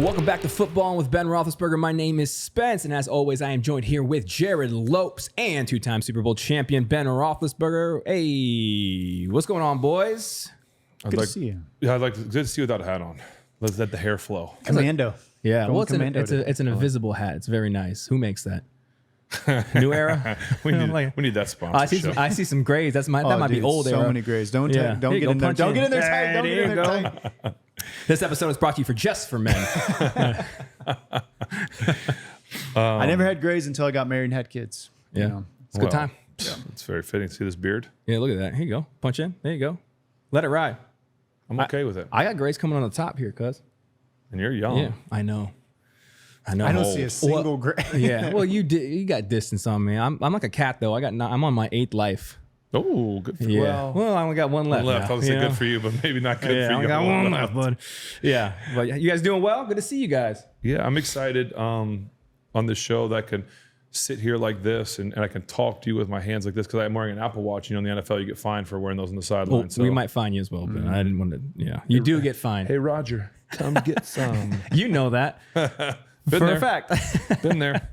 Welcome back to Footballin with Ben Roethlisberger. My name is Spence, and as always, I am joined here with Jared Lopes and two-time Super Bowl champion Ben Roethlisberger. Hey, what's going on, boys? Good to see you. Yeah, I'd like to, good to see you without a hat on. Let's let the hair flow. Commando. Yeah, Going well, it's commando an invisible hat. It's very nice. Who makes that? New Era. we need that sponsorship. I see some grays. That might be old so era. many grays. Don't Yeah. get Here you in go, there. punch Don't in. get in there tight. There Don't get in you there go. tight. This episode is brought to you for just for men. I never had grays until I got married and had kids. Yeah, You know. it's a good time. Yeah, it's very fitting. See this beard? Yeah, look at that. Here you go. Punch in. There you go. Let it ride. I'm okay with it. I got grays coming on the top here, cuz. And you're young. Yeah, I know. I don't see a single gray. Yeah, well, you got distance on me. I'm like a cat though. I'm on my 8th life. Oh, good for Yeah. you. Well, I only got one left. Left. now, I was say you good know? for you, but maybe not good Yeah, for I you. only got one left, bud. Yeah, but you guys doing well? Good to see you guys. Yeah, I'm excited on this show that I can sit here like this and I can talk to you with my hands like this because I'm wearing an Apple Watch. You know, in the NFL, you get fined for wearing those on the sideline. Well, so we might find you as well, but I didn't want to. Yeah, you do get fined. Hey, Roger, come get some. You know that Been for there. a fact. Been there.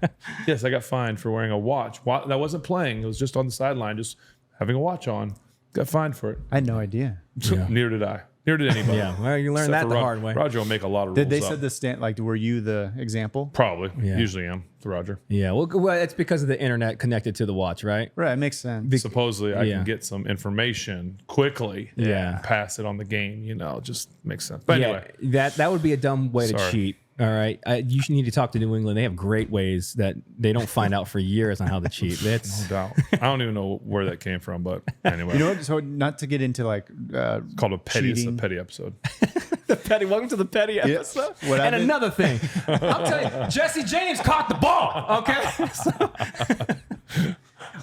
Yes, I got fined for wearing a watch. That wasn't playing. It was just on the sideline, just having a watch on. Got fined for it. I had no idea. Yeah. Neither did I. Neither did anybody. Yeah, well, you learned Except that for the hard way. Roger will make a lot of rules Did they up. set the stand? Like, were you the example? Probably. Yeah. Usually am. To Roger. Yeah, well, it's because of the internet connected to the watch, right? Right, it makes sense. Supposedly, I Yeah. can get some information quickly. Yeah. And pass it on the game. You know, just makes sense. But anyway, Yeah, that would be a dumb way to Sorry. cheat. All right, you should need to talk to New England. They have great ways that they don't find out for years on how to cheat. That's no doubt. I don't even know where that came from, but anyway. You know what? So not to get into like it's called a petty. It's a cheating. petty episode. the petty. Welcome to the petty episode. What and happened? another thing, I'll tell you, Jesse James caught the ball. Okay.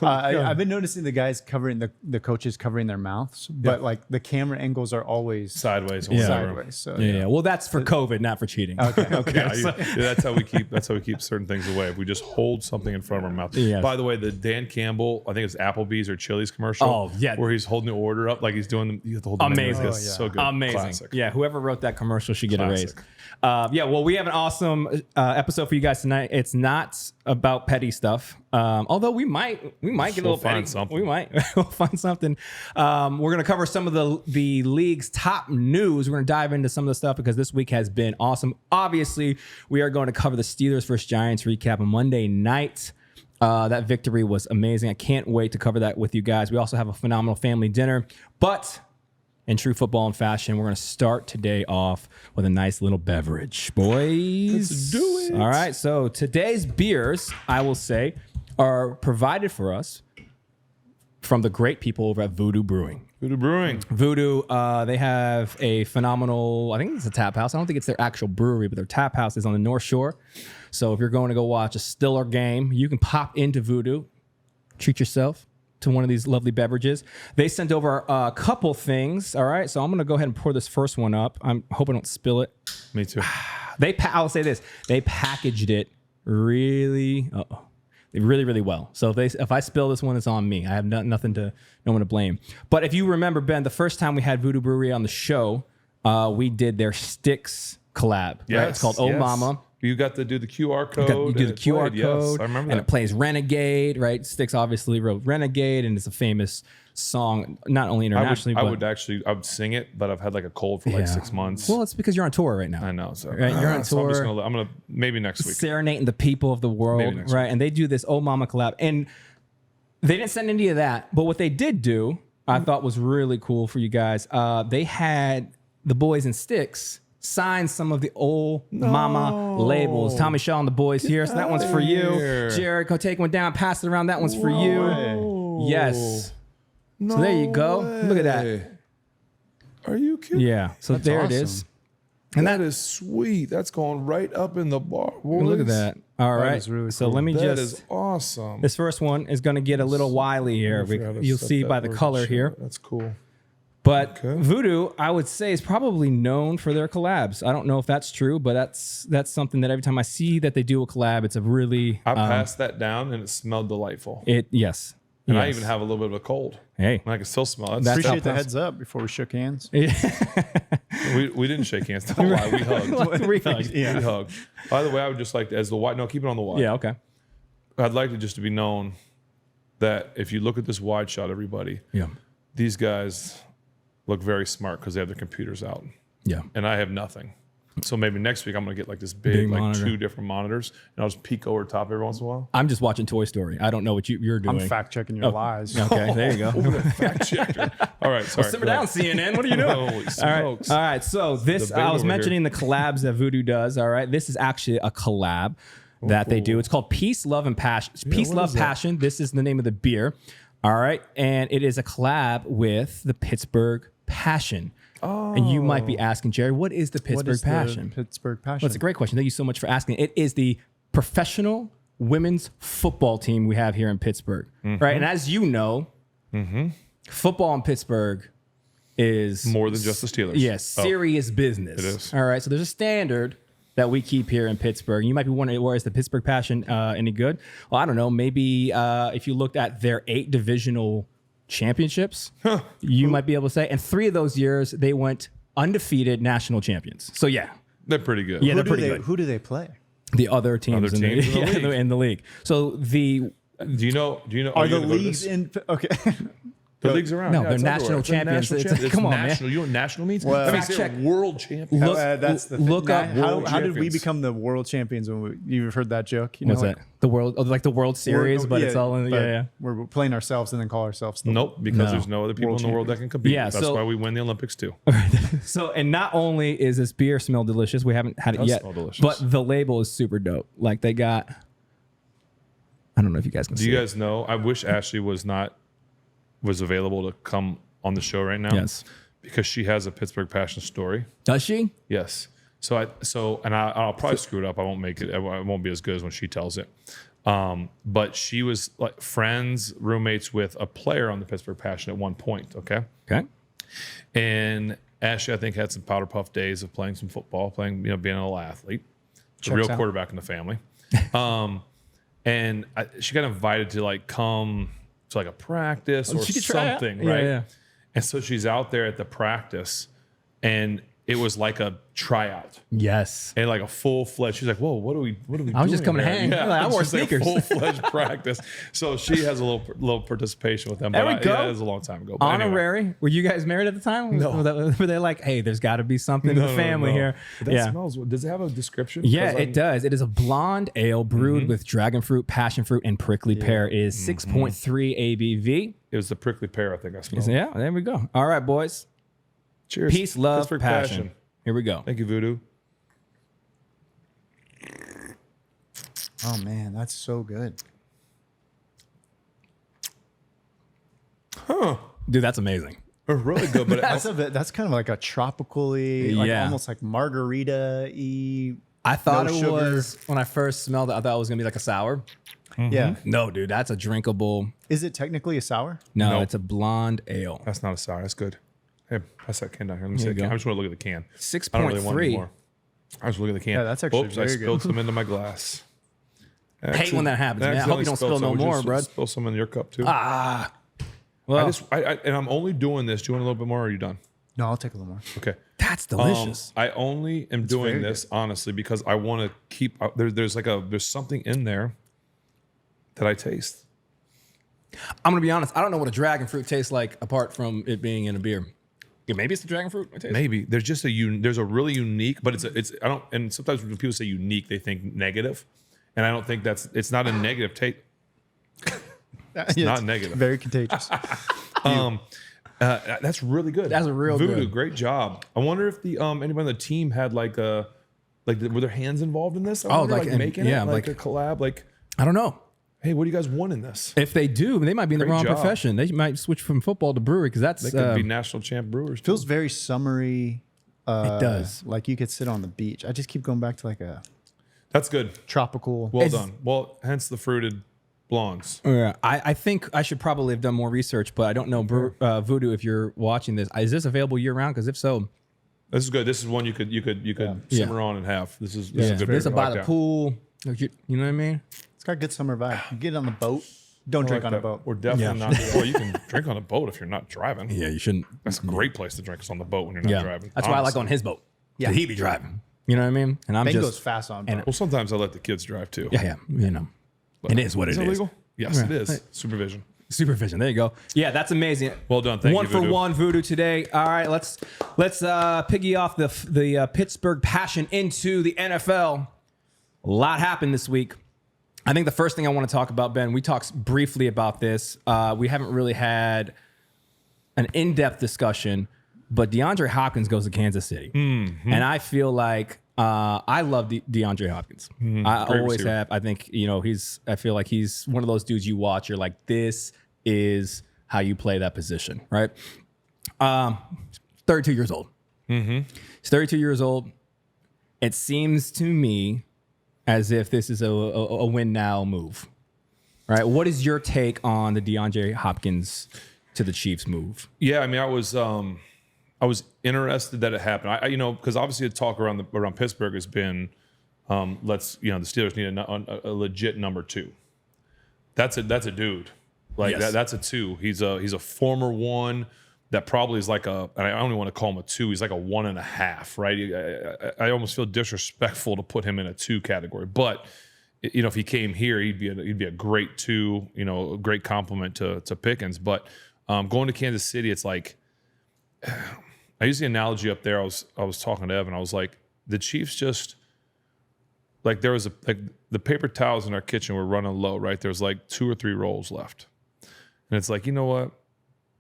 I've been noticing the guys covering the coaches covering their mouths, but like the camera angles are always Sideways. Or Yeah. whatever. sideways. So Yeah. Well, that's for COVID, not for cheating. Okay. Yeah, that's how we keep. That's how we keep certain things away. If we just hold something in front of our mouth. Yes. By the way, the Dan Campbell, I think it's Applebee's or Chili's commercial. Oh, yeah. where he's holding the order up like he's doing them. You have to hold them in Amazing. like Oh, this. yeah. So good. Amazing. Classic. Yeah, whoever wrote that commercial should get a raise. Classic. Yeah, well, we have an awesome episode for you guys tonight. It's not about petty stuff, although we might get a little We'll find petty. something. We might we'll find something. We're going to cover some of the league's top news. We're going to dive into some of the stuff because this week has been awesome. Obviously, we are going to cover the Steelers versus Giants recap on Monday night. That victory was amazing. I can't wait to cover that with you guys. We also have a phenomenal family dinner, but in true football and fashion, we're going to start today off with a nice little beverage. Boys, Let's do it. All right, so today's beers, I will say, are provided for us from the great people over at Voodoo Brewing. Voodoo Brewing. Voodoo, they have a phenomenal, I think it's a tap house. I don't think it's their actual brewery, but their tap house is on the North Shore. So if you're going to go watch a Steeler game, you can pop into Voodoo, treat yourself to one of these lovely beverages. They sent over a couple things. All right, so I'm going to go ahead and pour this first one up. I'm hoping I don't spill it. Me too. I'll say this: they packaged it really well. So if I spill this one, it's on me. I have no one to blame. But if you remember, Ben, the first time we had Voodoo Brewery on the show, we did their Sticks collab. Right? It's called Oh yes. Mama. You got to do the QR code. You do the and it QR played. code, Yes, I remember and that. it plays Renegade, right? Sticks obviously wrote Renegade, and it's a famous song, not only internationally, I but would sing it, but I've had like a cold for like 6 months. Well, it's because you're on tour right now. I know. So Right, you're on so I'm tour. gonna maybe next week. Serenading the people of the Maybe world, next right? And they do this Oh Mama collab, and they didn't send any of that. But what they did do, I thought was really cool for you guys. They had the boys in Sticks sign some of the old Mama labels. Tommy Shaw and the boys here, so that one's for you. here. Jared, go take one down, pass it around. That one's for you. Yes. So there you go. Look at that. Are you kidding? Yeah. So That's there it awesome. is. And that is sweet. That's going right up in the bar. Boys. Look at that. All right. is really so cool. let me That just. is awesome. This first one is going to get a little wily here. I forgot to You'll set see that by the version color shit. here. That's cool. But Okay. Voodoo, I would say, is probably known for their collabs. I don't know if that's true, but that's something that every time I see that they do a collab, it's a really I passed that down and it smelled delightful. yes. And I Yes. even have a little bit of a cold. Hey. And I can still smell it. That's Appreciate the heads up before we shook hands. We didn't shake hands. Don't lie. We hugged. We hugged. We hugged. By the way, I would just like to, as the wide, no, keep it on the wide. Yeah, okay. I'd like it just to be known that if you look at this wide shot, everybody, Yeah. these guys look very smart because they have their computers out. Yeah. And I have nothing. So maybe next week I'm going to get like this big like monitor. 2 different monitors, and I'll just peek over top every once in a while. I'm just watching Toy Story. I don't know what you're doing. I'm fact checking your lies. Okay, there you go. Fact checker. All right, sorry. Simmer down, CNN. What are you doing? Holy smokes. All right. So this, Debate I was over mentioning the collabs that Voodoo does. All right. This is actually a collab that they do. It's called Peace, Love, and Passion. Peace, what Love, is that? Passion. This is the name of the beer. All right. And it is a collab with the Pittsburgh Passion. Oh. And you might be asking, Jerry, what is the Pittsburgh What is Passion? the Pittsburgh Passion? Well, it's a great question. Thank you so much for asking. It is the professional women's football team we have here in Pittsburgh. Right. And as you know, football in Pittsburgh is More than just the Steelers. Yes, serious business. It is. All right. So there's a standard that we keep here in Pittsburgh. You might be wondering, where is the Pittsburgh Passion any good? Well, I don't know. Maybe if you looked at their 8 divisional championships, you might be able to say. And 3 of those years, they went undefeated national champions. So yeah, They're pretty good. yeah, they're pretty good. Who do they play? The other teams, Other teams in the league. in the league. So the Do you know? Are you the gonna go to leagues this? in? Okay. The league's around. No, Yeah, they're it's national everywhere. It's a champions. national It's- champions. come on, man. national. You know what national means? Well, That means fact they're check. world champions. Look- That's the thing. look up How world did we champions. become the world champions when you've heard that joke? You know, What's that? The world, like the World Series, but it's all in. but Yeah. We're playing ourselves and then call ourselves the Nope, because No. there's no other people World in the world that can compete. Yeah, That's so- why we win the Olympics too. So, and not only is this beer smell delicious, we haven't had it does yet, smell delicious. but the label is super dope. Like they got, I don't know if you guys can Do see you it. guys know? I wish Ashley was available to come on the show right now. Yes. Because she has a Pittsburgh Passion story. Does she? Yes. I'll probably screw it up. I won't make it. It won't be as good as when she tells it. But she was like roommates with a player on the Pittsburgh Passion at one point. Okay. Okay. And Ashley, I think, had some powder puff days of playing some football, being an little athlete, a Checks real out. quarterback in the family. She got invited to like come to like a practice or she could try out. something, Yeah, right? yeah. And so she's out there at the practice, and it was like a tryout. Yes. And like a full-fledged, she's like, whoa, what are we doing? I was just coming to here? hang. Yeah. Like, I wore It's just sneakers. Like a full-fledged practice. So she has a little participation with them. There we go. Yeah, it was a long time ago. But anyway. Honorary. Were you guys married at the time? No. Were they like, hey, there's got to be something in the family here? That smells. Does it have a description? Yeah, 'Cause it does. It is a blonde ale brewed with dragon fruit, passion fruit, and prickly pear. It is 6.3 ABV. It was the prickly pear, I think I smelled. Yeah, there we go. All right, boys. Cheers. Peace, love, Pittsburgh passion. Here we go. Thank you, Voodoo. Oh man, that's so good. Dude, that's amazing. They're really good, but That's kind of like a tropical-y, like Yeah. almost like margarita-y. I thought No it sugar. was, when I first smelled it, I thought it was going to be like a sour. Yeah. No, dude, that's a drinkable. Is it technically a sour? No, Nope. it's a blonde ale. that's not a sour. That's good. Hey, pass that can down here. Let me see There the you can. go. I just want to look at the can. 6.3. I don't really want any more. I just look at the can. Yeah, that's actually Oops, I very good. spilled some into my glass. Hate when that happens, man. I hope you don't spill no more, bro. Spill some in your cup too. Well, And I'm only doing this. Do you want a little bit more, or are you done? No, I'll take a little more. Okay. that's delicious. I only am doing very this honestly because I want to keep. There's something in there that I taste. I'm going to be honest. I don't know what a dragon fruit tastes like apart from it being in a beer. Yeah, maybe it's the dragon fruit. It tastes. Maybe there's just there's a really unique, but I don't. And sometimes when people say unique, they think negative, and I don't think it's not a negative taste. It's not negative. Very contagious. That's really good. That's a real Voodoo. good. Great job. I wonder if the anybody on the team had were their hands involved in this? I Oh, wonder, like, and- making yeah, it like- a collab. Like, I don't know. hey, what do you guys want in this? If they do, they might be in the Great wrong job. profession. They might switch from football to brewery because that's They could be national champ brewers. Feels very summery. it does. Like you could sit on the beach. I just keep going back to like a That's good. tropical. Well It's- done. Well, hence the fruited blondes. Yeah, I think I should probably have done more research, but I don't know, Voodoo, if you're watching this, is this available year round? Because if so, This is good. This is one you could simmer on and have. This is yeah, good. this is I by like the that. pool. Like, you know what I mean? It's got a good summer vibe. You get on the boat. Don't drink like on a that. boat. We're definitely not. Well, you can drink on a boat if you're not driving. Yeah, you shouldn't. That's a great place to drink is on the boat when you're not driving. That's why I like on his boat. Yeah, he be driving. You know what I mean? And I'm Ben just goes fast on boat. Well, sometimes I let the kids drive too. yeah. You know, it is what it is. Is it illegal? Yes, it is. Supervision. Supervision. There you go. Yeah, that's amazing. Well done. Thank one you, for Voodoo. one, Voodoo today. All right, let's piggy off the Pittsburgh passion into the NFL. A lot happened this week. I think the first thing I want to talk about, Ben, we talked briefly about this. We haven't really had an in-depth discussion, but DeAndre Hopkins goes to Kansas City, and I feel like I love DeAndre Hopkins. I always receiver. have. I think I feel like he's one of those dudes you watch. You're like, this is how you play that position, right? 32 years old. He's 32 years old. It seems to me as if this is a win now move, right? What is your take on the DeAndre Hopkins to the Chiefs move? Yeah, I mean, I was interested that it happened. I because obviously the talk around Pittsburgh has been, the Steelers need a legit number 2. That's a dude. Like Yes. that's a 2. He's a former 1 that probably is like I don't even want to call him a 2. He's like a 1.5, right? I almost feel disrespectful to put him in a 2 category. But if he came here, he'd be a great 2. A great compliment to Pickens. But going to Kansas City, it's like I use the analogy up there. I was talking to Evan. I was like, the Chiefs just like there was the paper towels in our kitchen were running low, right? There was like 2 or 3 rolls left, and it's like, you know what?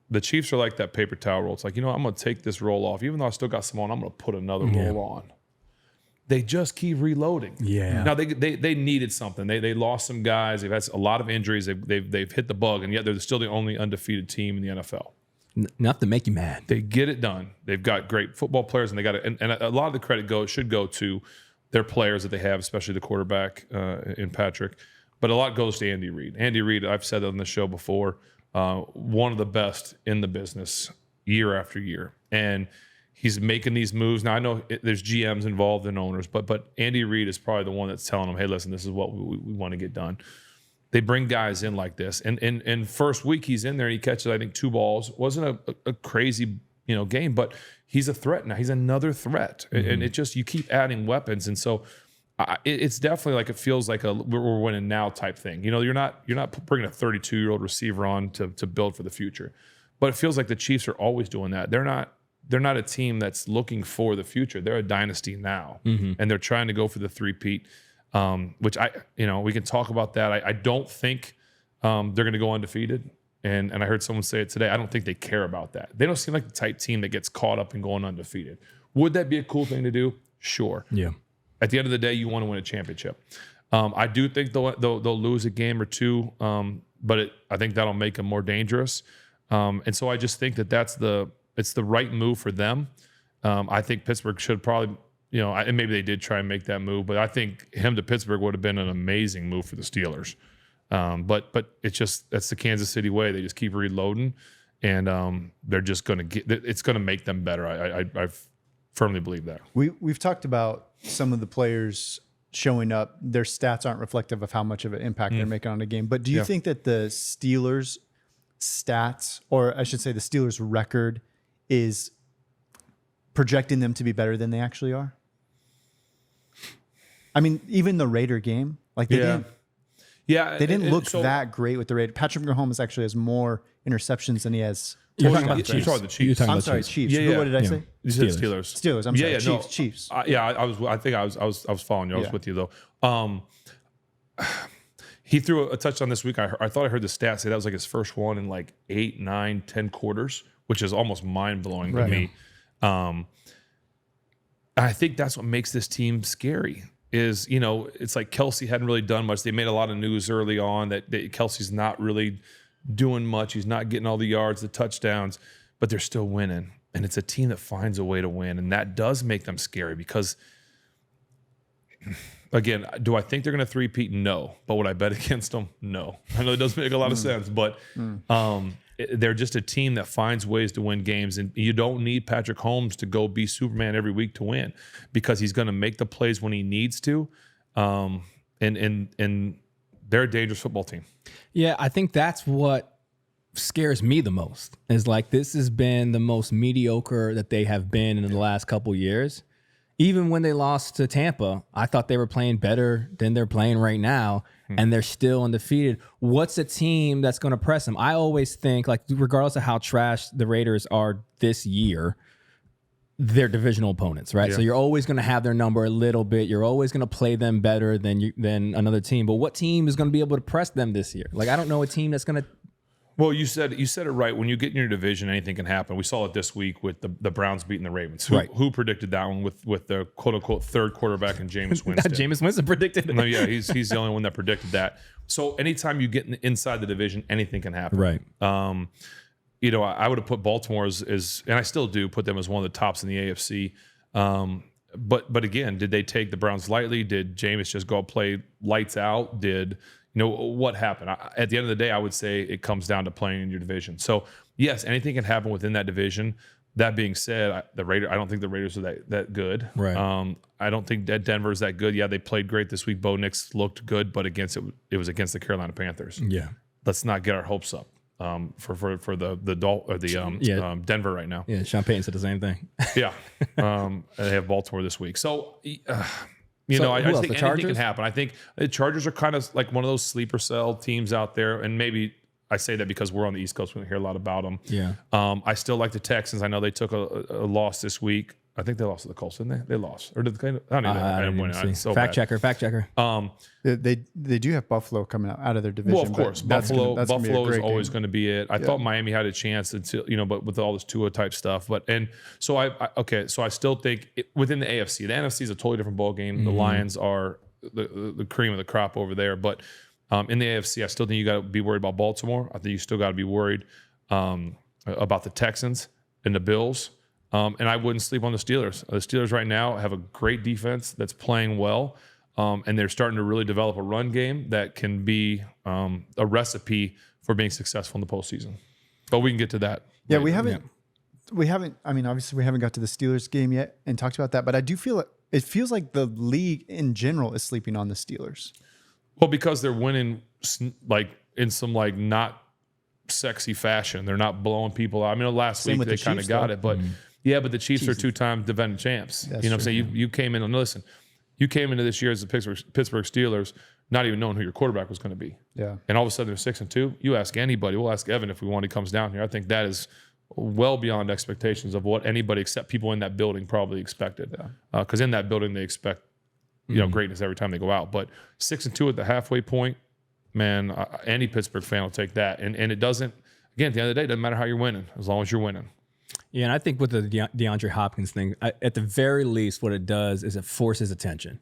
The Chiefs are like that paper towel roll. It's like, I'm going to take this roll off. Even though I still got some on, I'm going to put another roll on. They just keep reloading. Yeah. Now, they needed something. They lost some guys. They've had a lot of injuries. They've hit the bug, and yet they're still the only undefeated team in the NFL. Enough to make you mad. They get it done. They've got great football players, and they got it. And a lot of the credit should go to their players that they have, especially the quarterback in Patrick. But a lot goes to Andy Reid. Andy Reid, I've said it on the show before, one of the best in the business year after year. And he's making these moves. Now, I know there's GMs involved and owners, but Andy Reid is probably the one that's telling them, hey, listen, this is what we want to get done. They bring guys in like this. And first week he's in there and he catches, I think, 2 balls. Wasn't a crazy game, but he's a threat now. He's another threat. And it just, you keep adding weapons. And so it's definitely like, it feels like we're winning now type thing. You're not bringing a 32-year-old receiver on to build for the future. But it feels like the Chiefs are always doing that. They're not a team that's looking for the future. They're a dynasty now. And they're trying to go for the 3-peat. Which we can talk about that. I don't think they're going to go undefeated. And I heard someone say it today. I don't think they care about that. They don't seem like the type team that gets caught up in going undefeated. Would that be a cool thing to do? Sure. Yeah. At the end of the day, you want to win a championship. I do think they'll lose a game or 2, but I think that'll make them more dangerous. And so I just think it's the right move for them. I think Pittsburgh should probably. And maybe they did try and make that move, but I think him to Pittsburgh would have been an amazing move for the Steelers. But that's the Kansas City way. They just keep reloading, and they're just going to it's going to make them better. I firmly believe that. We've talked about some of the players showing up. Their stats aren't reflective of how much of an impact they're making on a game. But do you think that the Steelers' stats, or I should say the Steelers' record, is projecting them to be better than they actually are? I mean, even the Raider game, like they didn't look that great with the Raiders. Patrick Mahomes actually has more interceptions than he has. You're talking about the You're Chiefs. talking about the Chiefs. I'm sorry, Chiefs. Yeah. What did I say? You said Steelers. Steelers. I'm sorry, Yeah. Chiefs. I was following you. I was with you though. He threw a touchdown this week. I thought I heard the stat say that was like his first one in like 8, 9, 10 quarters, which is almost mind blowing to me. I think that's what makes this team scary. Is it's like Kelsey hadn't really done much. They made a lot of news early on that Kelsey's not really doing much. He's not getting all the yards, the touchdowns, but they're still winning. And it's a team that finds a way to win, and that does make them scary because, again, do I think they're going to 3-peat? No. But would I bet against them? No. I know it does make a lot of sense, but they're just a team that finds ways to win games, and you don't need Patrick Mahomes to go be Superman every week to win because he's going to make the plays when he needs to. And they're a dangerous football team. Yeah, I think that's what scares me the most. Is like this has been the most mediocre that they have been in the last couple years. Even when they lost to Tampa, I thought they were playing better than they're playing right now, and they're still undefeated. What's a team that's going to press them? I always think, like, regardless of how trash the Raiders are this year, they're divisional opponents, right? Yeah. So you're always going to have their number a little bit. You're always going to play them better than another team. But what team is going to be able to press them this year? Like, I don't know a team that's going to. Well, you said it right. When you get in your division, anything can happen. We saw it this week with the Browns beating the Ravens. Who predicted that one with the quote unquote third quarterback in Jameis Winston? Jameis Winston predicted it. No, yeah, he's the only one that predicted that. So anytime you get inside the division, anything can happen. Right. I would have put Baltimore as, and I still do put them as one of the tops in the AFC. But again, did they take the Browns lightly? Did Jameis just go play lights out? What happened? At the end of the day, I would say it comes down to playing in your division. So yes, anything can happen within that division. That being said, I don't think the Raiders are that good. Right. I don't think that Denver is that good. Yeah, they played great this week. Bo Nix looked good, but it was against the Carolina Panthers. Yeah. Let's not get our hopes up for the Denver right now. Yeah, Sean Payton said the same thing. Yeah. They have Baltimore this week. So, I who just else? think The anything Chargers? can happen. I think the Chargers are kind of like one of those sleeper cell teams out there. And maybe I say that because we're on the East Coast. We don't hear a lot about them. Yeah. I still like the Texans. I know they took a loss this week. I think they lost to the Colts, didn't they? They lost. Or did they? I don't know. I didn't even see. So Fact checker. They do have Buffalo coming out of their division. Well, of course, but Buffalo gonna be a is great always game. going to be it. I thought Miami had a chance until but with all this Tua type stuff. So I still think within the AFC, the NFC is a totally different ball game. The Lions are the cream of the crop over there, but in the AFC, I still think you got to be worried about Baltimore. I think you still got to be worried about the Texans and the Bills. And I wouldn't sleep on the Steelers. The Steelers right now have a great defense that's playing well, and they're starting to really develop a run game that can be a recipe for being successful in the postseason. But we can get to that. Yeah, later. we haven't. I mean, obviously, we haven't got to the Steelers game yet and talked about that. But I do feel it feels like the league in general is sleeping on the Steelers. Well, because they're winning like in some like not sexy fashion. They're not blowing people out. I mean, last week they kind of got it, but. Yeah, but the Chiefs are two-time defending champs. That's you know what I'm true, saying? You came in and listen, you came into this year as the Pittsburgh Steelers not even knowing who your quarterback was going to be. Yeah. And all of a sudden they're 6-2. You ask anybody, we'll ask Evan if we want, he comes down here. I think that is well beyond expectations of what anybody except people in that building probably expected. Because in that building they expect greatness every time they go out. But 6-2 at the halfway point, man, any Pittsburgh fan will take that. And it doesn't, again, at the end of the day, it doesn't matter how you're winning, as long as you're winning. Yeah, and I think with the Deandre Hopkins thing, at the very least, what it does is it forces attention,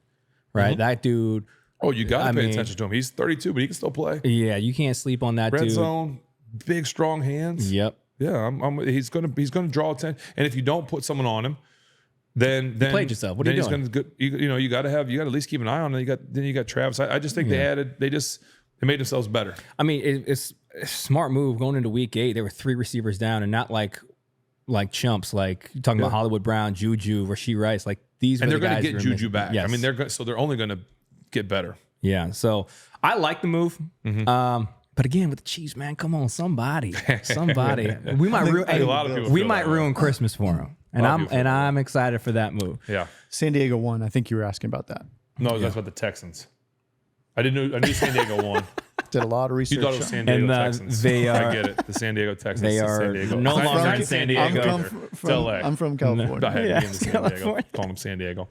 right? Mm-hmm. That dude. Oh, you got to pay attention to him. He's 32, but he can still play. Yeah, you can't sleep on that Red dude. zone, big, strong hands. Yep. Yeah, he's gonna draw attention. And if you don't put someone on him, then you played yourself. What are you doing? You got to at least keep an eye on him. Then you got Travis. I just think they made themselves better. I mean, it's a smart move going into week 8. There were 3 receivers down, and not like chumps, like you're talking about Hollywood Brown, Juju, Rashee Rice, like these. And were they're going to get Juju back. Yes. I mean, they're only going to get better. Yeah. So I like the move. But again, with the Chiefs, man, come on, somebody. We might ruin Christmas for them, and I'm excited for that move. Yeah. San Diego won. I think you were asking about that. No, that's about the Texans. I knew San Diego won. Did a lot of research. You thought it was San Diego Texans. I get it. The San Diego Texans. They are San Diego. no longer in San Diego. I'm from California. Go ahead. Yeah, San Diego. Call them San Diego.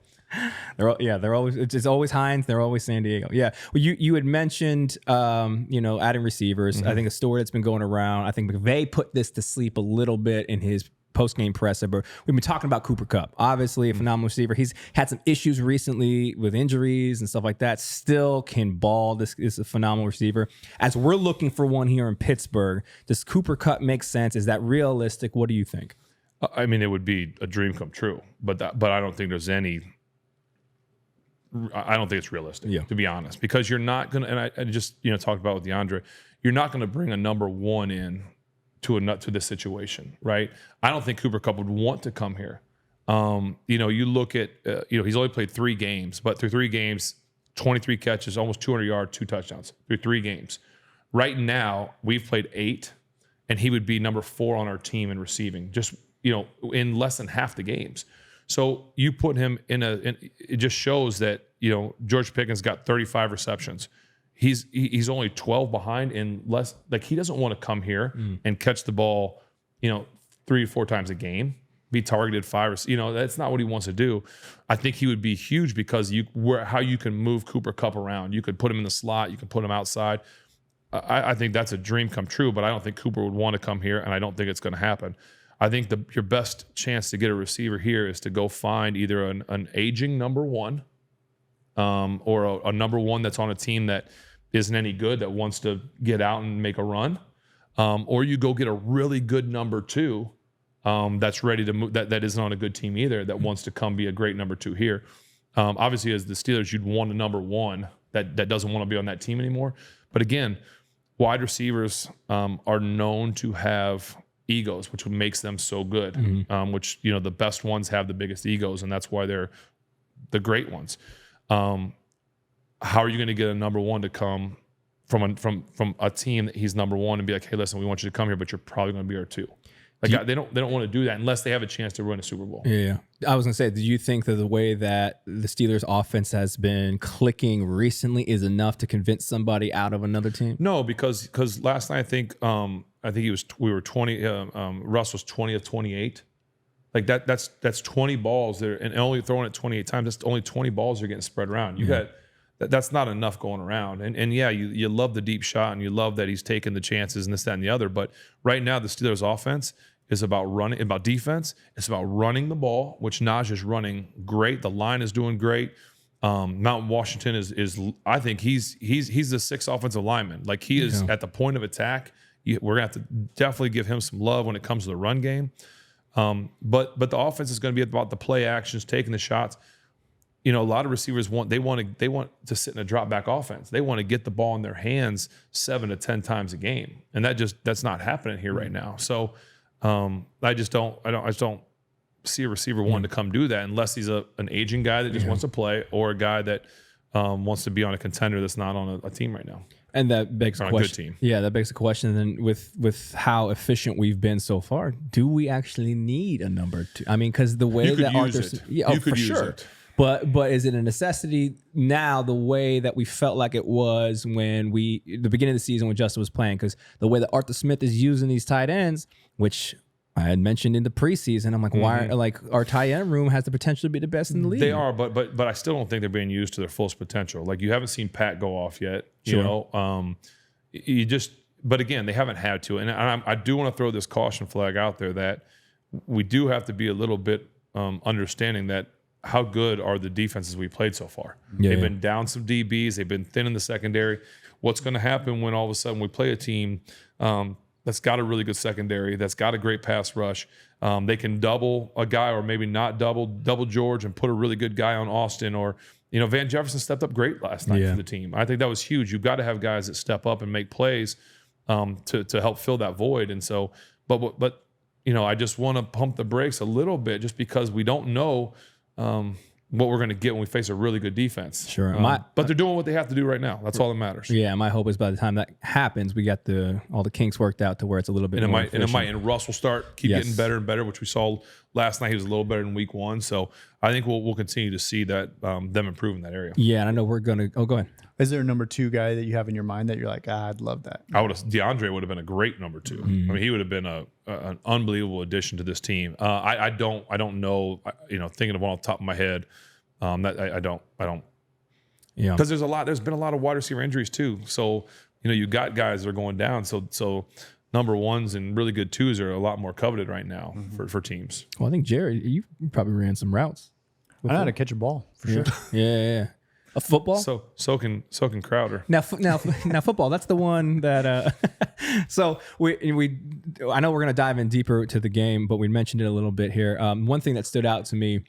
They're always. It's always Hines. They're always San Diego. Yeah. Well, you had mentioned, adding receivers. I think a story that's been going around. I think McVay put this to sleep a little bit in his post-game presser, but we've been talking about Cooper Kupp. Obviously, a phenomenal receiver. He's had some issues recently with injuries and stuff like that. Still can ball. This is a phenomenal receiver. As we're looking for one here in Pittsburgh, does Cooper Kupp make sense? Is that realistic? What do you think? I mean, it would be a dream come true, but I don't think there's any. I don't think it's realistic, to be honest, because you're not going to, and I just, talked about with Deandre, you're not going to bring a number 1 in to this situation, right? I don't think Cooper Kupp would want to come here. You look at, he's only played 3 games, but through 3 games, 23 catches, almost 200 yards, 2 touchdowns through 3 games. Right now, we've played 8, and he would be number 4 on our team in receiving, just, in less than half the games. So you put him it just shows that, George Pickens got 35 receptions. He's only 12 behind in less, like he doesn't want to come here and catch the ball, 3 to 4 times a game, be targeted 5 or, that's not what he wants to do. I think he would be huge because how you can move Cooper Kupp around. You could put him in the slot, you can put him outside. I think that's a dream come true, but I don't think Cooper would want to come here, and I don't think it's going to happen. I think your best chance to get a receiver here is to go find either an aging number 1 or a number 1 that's on a team that isn't any good, that wants to get out and make a run, or you go get a really good number 2 that's ready to move, that isn't on a good team either, that wants to come be a great number 2 here. Obviously, as the Steelers, you'd want a number 1 that doesn't want to be on that team anymore. But again, wide receivers are known to have egos, which makes them so good, which, the best ones have the biggest egos, and that's why they're the great ones. How are you going to get a number 1 to come from a team that he's number 1 and be like, hey, listen, we want you to come here, but you're probably going to be our 2. Like, they don't want to do that unless they have a chance to win a Super Bowl. Yeah. I was going to say, do you think that the way that the Steelers offense has been clicking recently is enough to convince somebody out of another team? No, because last night I think we were 20. Russ was 20 of 28. Like that's 20 balls there, and only throwing it 28 times. That's only 20 balls are getting spread around. You got that's not enough going around. And yeah, you love the deep shot and you love that he's taking the chances and this, that, and the other. But right now the Steelers offense is about running, about defense. It's about running the ball, which Naj is running great. The line is doing great. Mountain Washington is I think he's the 6th offensive lineman. Like he is at the point of attack. We're gonna have to definitely give him some love when it comes to the run game. But the offense is going to be about the play actions, taking the shots. A lot of receivers want to sit in a drop back offense. They want to get the ball in their hands 7 to 10 times a game, and that's not happening here right now. So I just don't see a receiver wanting to come do that unless he's an aging guy that just wants to play, or a guy that wants to be on a contender that's not on a team right now. And that begs a question. Good team. Yeah, that begs a question. And with how efficient we've been so far, do we actually need a number 2? I mean, because the way that Arthur, for sure. But is it a necessity now? The way that we felt like it was when the beginning of the season when Justin was playing, because the way that Arthur Smith is using these tight ends, which I had mentioned in the preseason, I'm like, why? Like our tight end room has the potential to be the best in the league. They are, but I still don't think they're being used to their fullest potential. Like you haven't seen Pat go off yet. Sure. But again, they haven't had to. And I do want to throw this caution flag out there that we do have to be a little bit understanding that how good are the defenses we played so far. They've been down some DBs. They've been thin in the secondary. What's going to happen when all of a sudden we play a team that's got a really good secondary, that's got a great pass rush? They can double a guy, or maybe not double George and put a really good guy on Austin, or Van Jefferson stepped up great last night for the team. I think that was huge. You've got to have guys that step up and make plays to help fill that void. And so, but I just want to pump the brakes a little bit, just because we don't know what we're going to get when we face a really good defense. Sure. But they're doing what they have to do right now. That's all that matters. Yeah, my hope is by the time that happens, we got all the kinks worked out to where it's a little bit more efficient. And Russ will keep getting better and better, which we saw last night. He was a little better in week 1. So I think we'll continue to see that them improve in that area. Yeah, and I know we're going to – go ahead. Is there a number 2 guy that you have in your mind that you're like, I'd love that? Deandre would have been a great number 2. I mean, he would have been an unbelievable addition to this team. I don't know, thinking of one off the top of my head, that I don't. Yeah. Because there's been a lot of wide receiver injuries too. So, you got guys that are going down. So number 1s and really good 2s are a lot more coveted right now for teams. Well, I think Jared, you probably ran some routes. I know how to catch a ball for sure. Yeah. A football? So can Crowder. Now football. That's the one that. So I know we're gonna dive in deeper to the game, but we mentioned it a little bit here. One thing that stood out to me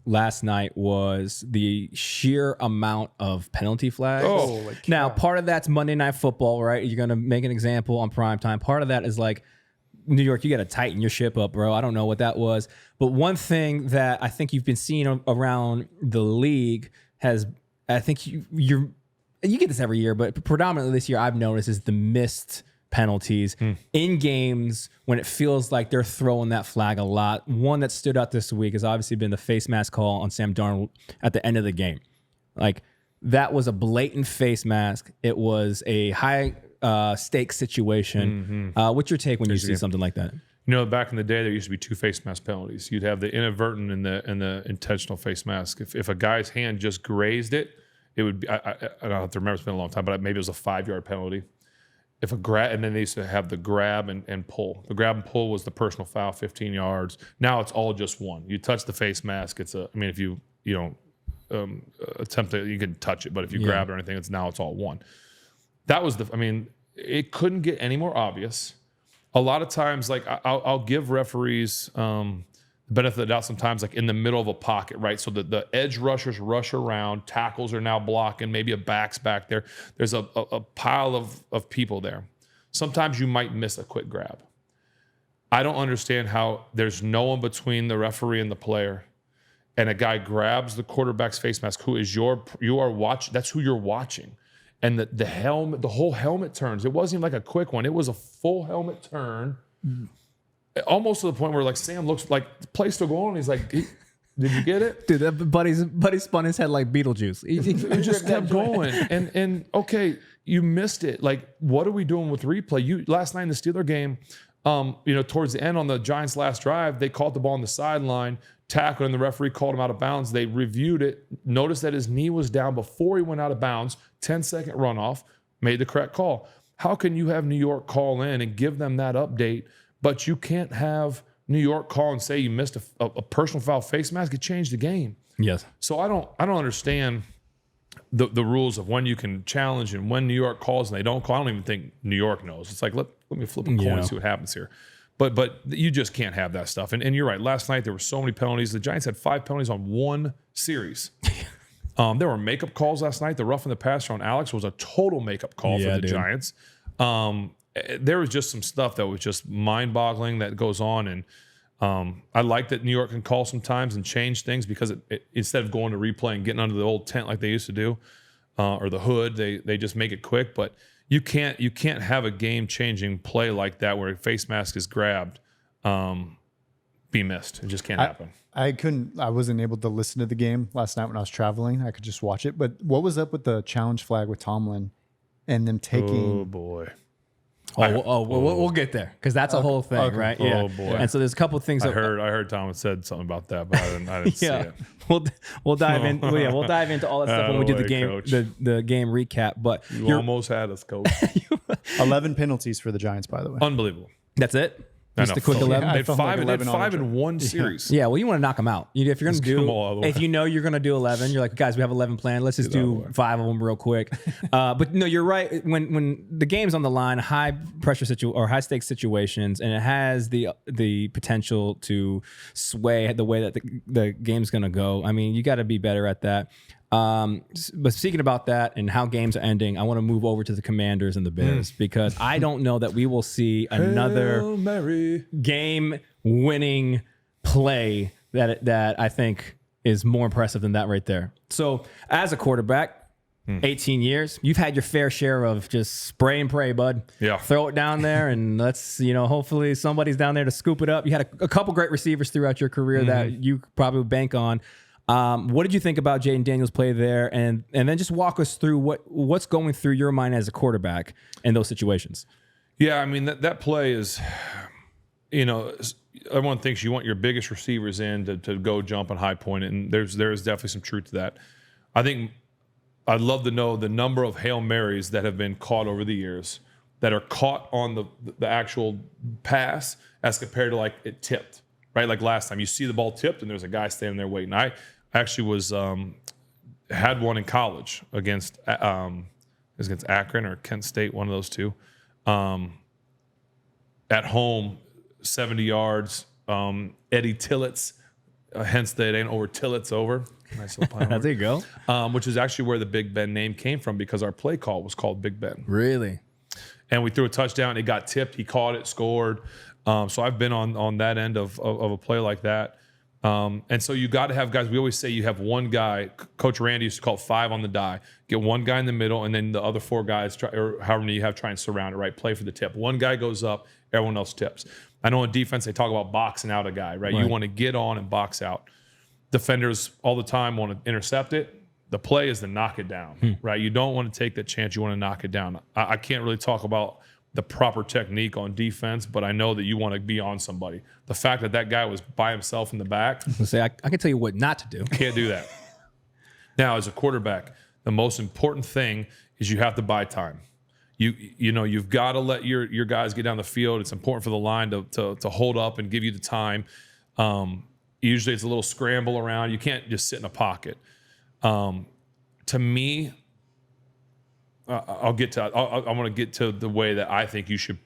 last night was the sheer amount of penalty flags. Now, part of that's Monday Night Football, right? You're gonna make an example on primetime. Part of that is like, New York, you got to tighten your ship up, bro. I don't know what that was, but one thing that I think you've been seeing around the league I think you get this every year, but predominantly this year I've noticed is the missed penalties in games when it feels like they're throwing that flag a lot. One that stood out this week has obviously been the face mask call on Sam Darnold at the end of the game. Like, that was a blatant face mask. It was a high stakes situation. What's your take when you see something like that? You know, back in the day, there used to be 2 face mask penalties. You'd have the inadvertent and the intentional face mask. If a guy's hand just grazed it, it would be, I don't have to remember, it's been a long time, but maybe it was a 5-yard penalty. If a grab, and then they used to have the grab and pull. The grab and pull was the personal foul, 15 yards. Now it's all just one. You touch the face mask, if you attempt to, you can touch it, but if you grab it or anything, it's all one. That was it couldn't get any more obvious. A lot of times, like, I'll give referees the benefit of the doubt sometimes, like in the middle of a pocket, right? So the edge rushers rush around, tackles are now blocking, maybe a back's back there. There's a pile of people there. Sometimes you might miss a quick grab. I don't understand how there's no one between the referee and the player, and a guy grabs the quarterback's face mask, who is you are watching. That's who you're watching. And the helmet, the whole helmet turns. It wasn't even like a quick one. It was a full helmet turn. Almost to the point where, like, Sam looks like the play's still going on. He's like, did you get it? Dude, that buddy spun his head like Beetlejuice. He just kept going. And okay, you missed it. Like, what are we doing with replay? Last night in the Steeler game, towards the end on the Giants' last drive, they caught the ball on the sideline, tackled, and the referee called him out of bounds. They reviewed it, noticed that his knee was down before he went out of bounds, 10-second runoff, made the correct call. How can you have New York call in and give them that update, but you can't have New York call and say you missed a personal foul face mask? It changed the game. Yes. So I don't understand the rules of when you can challenge and when New York calls and they don't call. I don't even think New York knows. It's like, let me flip a coin and see what happens here. But you just can't have that stuff. And you're right. Last night there were so many penalties. The Giants had 5 penalties on one series. There were makeup calls last night. The roughing the passer on Alex was a total makeup call for the Giants. There was just some stuff that was just mind-boggling that goes on. And I like that New York can call sometimes and change things, because it instead of going to replay and getting under the old tent like they used to do, or the hood, they just make it quick. But you can't have a game-changing play like that where a face mask is grabbed, be missed. It just can't happen. I wasn't able to listen to the game last night when I was traveling. I could just watch it. But what was up with the challenge flag with Tomlin and them taking? Oh boy. We'll get there, because that's a whole thing, right? Oh, Yeah. boy. And so there's a couple of things. I heard Thomas said something about that, but I didn't see it. We'll dive in. We'll dive into all that stuff when we do the game, Coach. the game recap. But You almost had us, Coach. 11 penalties for the Giants, by the way. Unbelievable. that's it. Just a quick Phil. 11. They had felt like five, 11 on five each in one series. Yeah, well, you want to knock them out. If you're going to get them all out of the if way. you know you're going to do 11, you're like, guys, we have 11 planned. Let's just do 5 of them real quick. But no, you're right. When the game's on the line, high pressure or high stakes situations, and it has the potential to sway the way that the game's going to go. I mean, you got to be better at that. But speaking about that and how games are ending, I want to move over to the Commanders and the Bears, because I don't know that we will see another Hail Mary. game-winning play that I think is more impressive than that right there. So as a quarterback, 18 years, you've had your fair share of just spray and pray, bud. Yeah. Throw it down there, and let's, hopefully somebody's down there to scoop it up. You had a couple great receivers throughout your career that you probably bank on. What did you think about Jayden Daniels' play there? And then just walk us through what's going through your mind as a quarterback in those situations. Yeah, I mean, that play is, everyone thinks you want your biggest receivers in to go jump and high point it, and there is definitely some truth to that. I think I'd love to know the number of Hail Marys that have been caught over the years that are caught on the actual pass as compared to, like, it tipped, right? Like last time, you see the ball tipped and there's a guy standing there waiting. I actually had one in college against Akron or Kent State, one of those two. At home, 70 yards, Eddie Tillett's, hence that it ain't over till it's over. Nice little pun. There you go. Which is actually where the Big Ben name came from, because our play call was called Big Ben. Really? And we threw a touchdown. It got tipped. He caught it, scored. So I've been on that end of a play like that. And so you got to have guys. We always say you have one guy. Coach Randy used to call it 5 on the die. Get one guy in the middle, and then the other 4 guys, or however many you have, try and surround it, right? Play for the tip. One guy goes up, everyone else tips. I know in defense they talk about boxing out a guy, right? You want to get on and box out. Defenders all the time want to intercept it. The play is to knock it down, right? You don't want to take that chance. You want to knock it down. I can't really talk about the proper technique on defense, but I know that you want to be on somebody. The fact that that guy was by himself in the back. I can tell you what not to do. Can't do that. Now, as a quarterback, the most important thing is you have to buy time. You've got to let your guys get down the field. It's important for the line to hold up and give you the time. Usually it's a little scramble around. You can't just sit in a pocket. To me, I want to get to the way that I think you should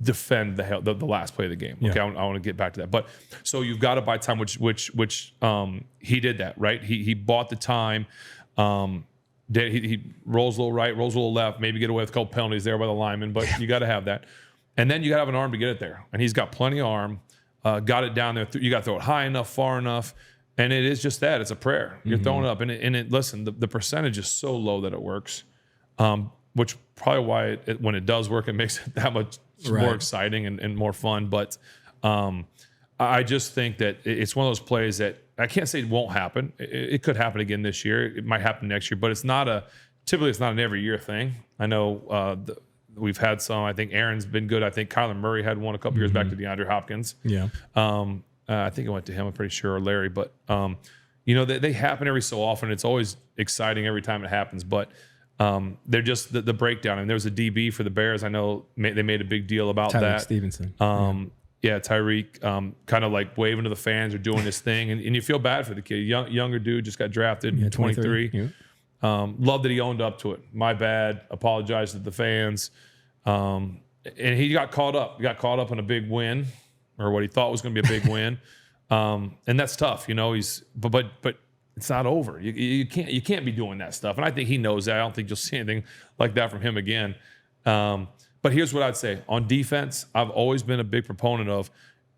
defend the last play of the game. Okay, I want to get back to that. But so you've got to buy time, which he did that, right? He bought the time. He rolls a little right, rolls a little left, maybe get away with a couple penalties there by the lineman, but you got to have that. And then you got to have an arm to get it there. And he's got plenty of arm, got it down there. You got to throw it high enough, far enough. And it is just that. It's a prayer. You're throwing it up. And listen, the percentage is so low that it works, which probably why when it does work, it makes it that much more exciting and more fun. But I just think that it's one of those plays that I can't say it won't happen. It could happen again this year. It might happen next year, but typically it's not an every year thing. I know we've had some. I think Aaron's been good. I think Kyler Murray had one a couple years back to Deandre Hopkins. Yeah. I think it went to him, I'm pretty sure, or Larry. But, they happen every so often. It's always exciting every time it happens. But they're just the breakdown. And there was a DB for the Bears. I know they made a big deal about Tyreek that. Stevenson. Tyreek kind of like waving to the fans or doing his thing. And you feel bad for the kid. Younger dude, just got drafted, 23. Yeah. Love that he owned up to it. My bad. Apologized to the fans. And he got caught up. He got caught up in a big win, or what he thought was going to be a big win. And that's tough, but it's not over. You can't be doing that stuff. And I think he knows that. I don't think you'll see anything like that from him again. But here's what I'd say. On defense, I've always been a big proponent of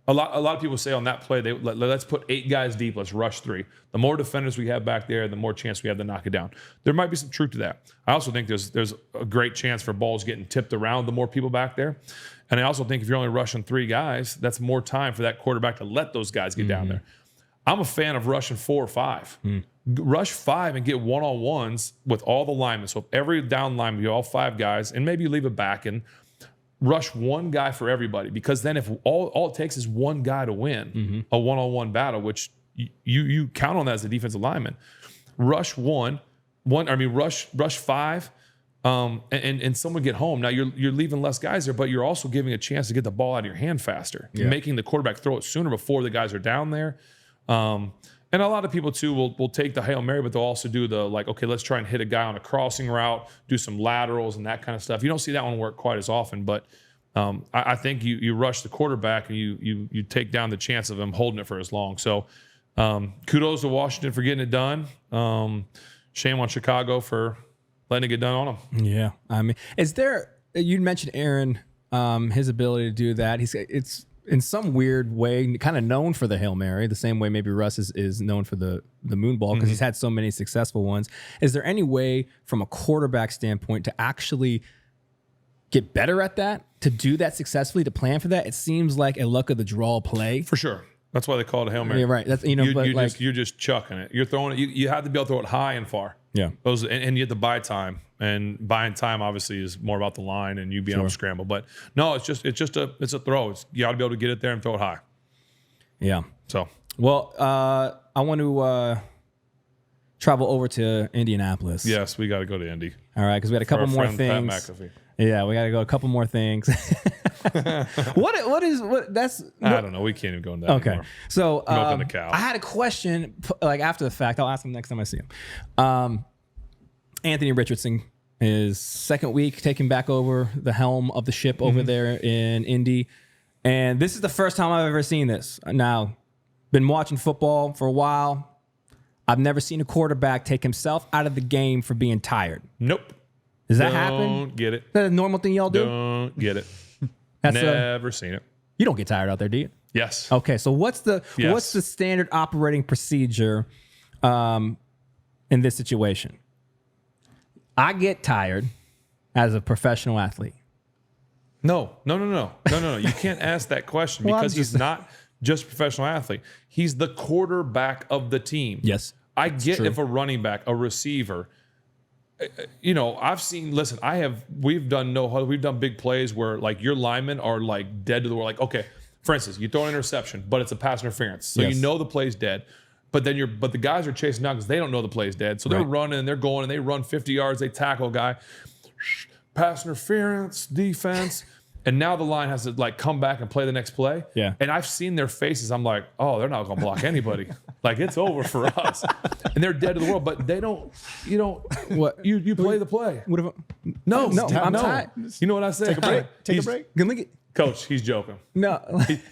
a lot of people say on that play, let's put 8 guys deep, let's rush 3. The more defenders we have back there, the more chance we have to knock it down. There might be some truth to that. I also think there's a great chance for balls getting tipped around the more people back there. And I also think if you're only rushing 3 guys, that's more time for that quarterback to let those guys get down there. I'm a fan of rushing 4 or 5. Rush 5 and get one-on-ones with all the linemen. So if every down lineman, you all 5 guys, and maybe you leave it back and rush 1 guy for everybody. Because then if all it takes is 1 guy to win a one-on-one battle, which you count on that as a defensive lineman. Rush 5. And someone get home. Now you're leaving less guys there, but you're also giving a chance to get the ball out of your hand faster, making the quarterback throw it sooner before the guys are down there. And a lot of people too will take the Hail Mary, but they'll also do okay, let's try and hit a guy on a crossing route, do some laterals and that kind of stuff. You don't see that one work quite as often, but I think you rush the quarterback and you take down the chance of him holding it for as long. So kudos to Washington for getting it done. Shame on Chicago for letting it get done on him. Yeah. I mean, you mentioned Aaron, his ability to do that. It's in some weird way kind of known for the Hail Mary, the same way maybe Russ is known for the moon ball because he's had so many successful ones. Is there any way from a quarterback standpoint to actually get better at that, to do that successfully, to plan for that? It seems like a luck of the draw play. For sure. That's why they call it a Hail Mary. Yeah, right. That's you're just chucking it. You're throwing it. You have to be able to throw it high and far. Yeah. And you have to buy time. And buying time obviously is more about the line and you being able to scramble. But no, it's a throw. You got to be able to get it there and throw it high. Yeah. So well, I want to travel over to Indianapolis. Yes, we got to go to Indy. All right, because we had a couple more things. Pat McAfee. Yeah, we got to go a couple more things. I don't know. We can't even go into that anymore. So Milking the cow. I had a question after the fact. I'll ask him next time I see him. Anthony Richardson is second week taking back over the helm of the ship over there in Indy. And this is the first time I've ever seen this. Now, been watching football for a while. I've never seen a quarterback take himself out of the game for being tired. Nope. Does that happen? Don't get it. Is that a normal thing y'all do? Don't get it. That's Never seen it. You don't get tired out there, do you? Yes. Okay, so what's the Yes. standard operating procedure in this situation? I get tired as a professional athlete. No. You can't ask that question Well, because I'm he's just- not just a professional athlete. He's the quarterback of the team. Yes. I get true. if a running back, a receiver, I've seen, listen, we've done big plays where like your linemen are like dead to the world. Like, okay, for instance, you throw an interception, but it's a pass interference. So Yes. you know the play's dead. But the guys are chasing down because they don't know the play's dead. So they're Right. running and they're going and they run 50 yards, they tackle a guy, pass interference, defense. And now the line has to like come back and play the next play. Yeah. And I've seen their faces. I'm like, oh, they're not going to block anybody. Like it's over for us. And they're dead to the world. But they don't. What? You play the play. What if No, I'm tired. You know what I say? Take a break. Take a break. Can we get, Coach, he's joking. no.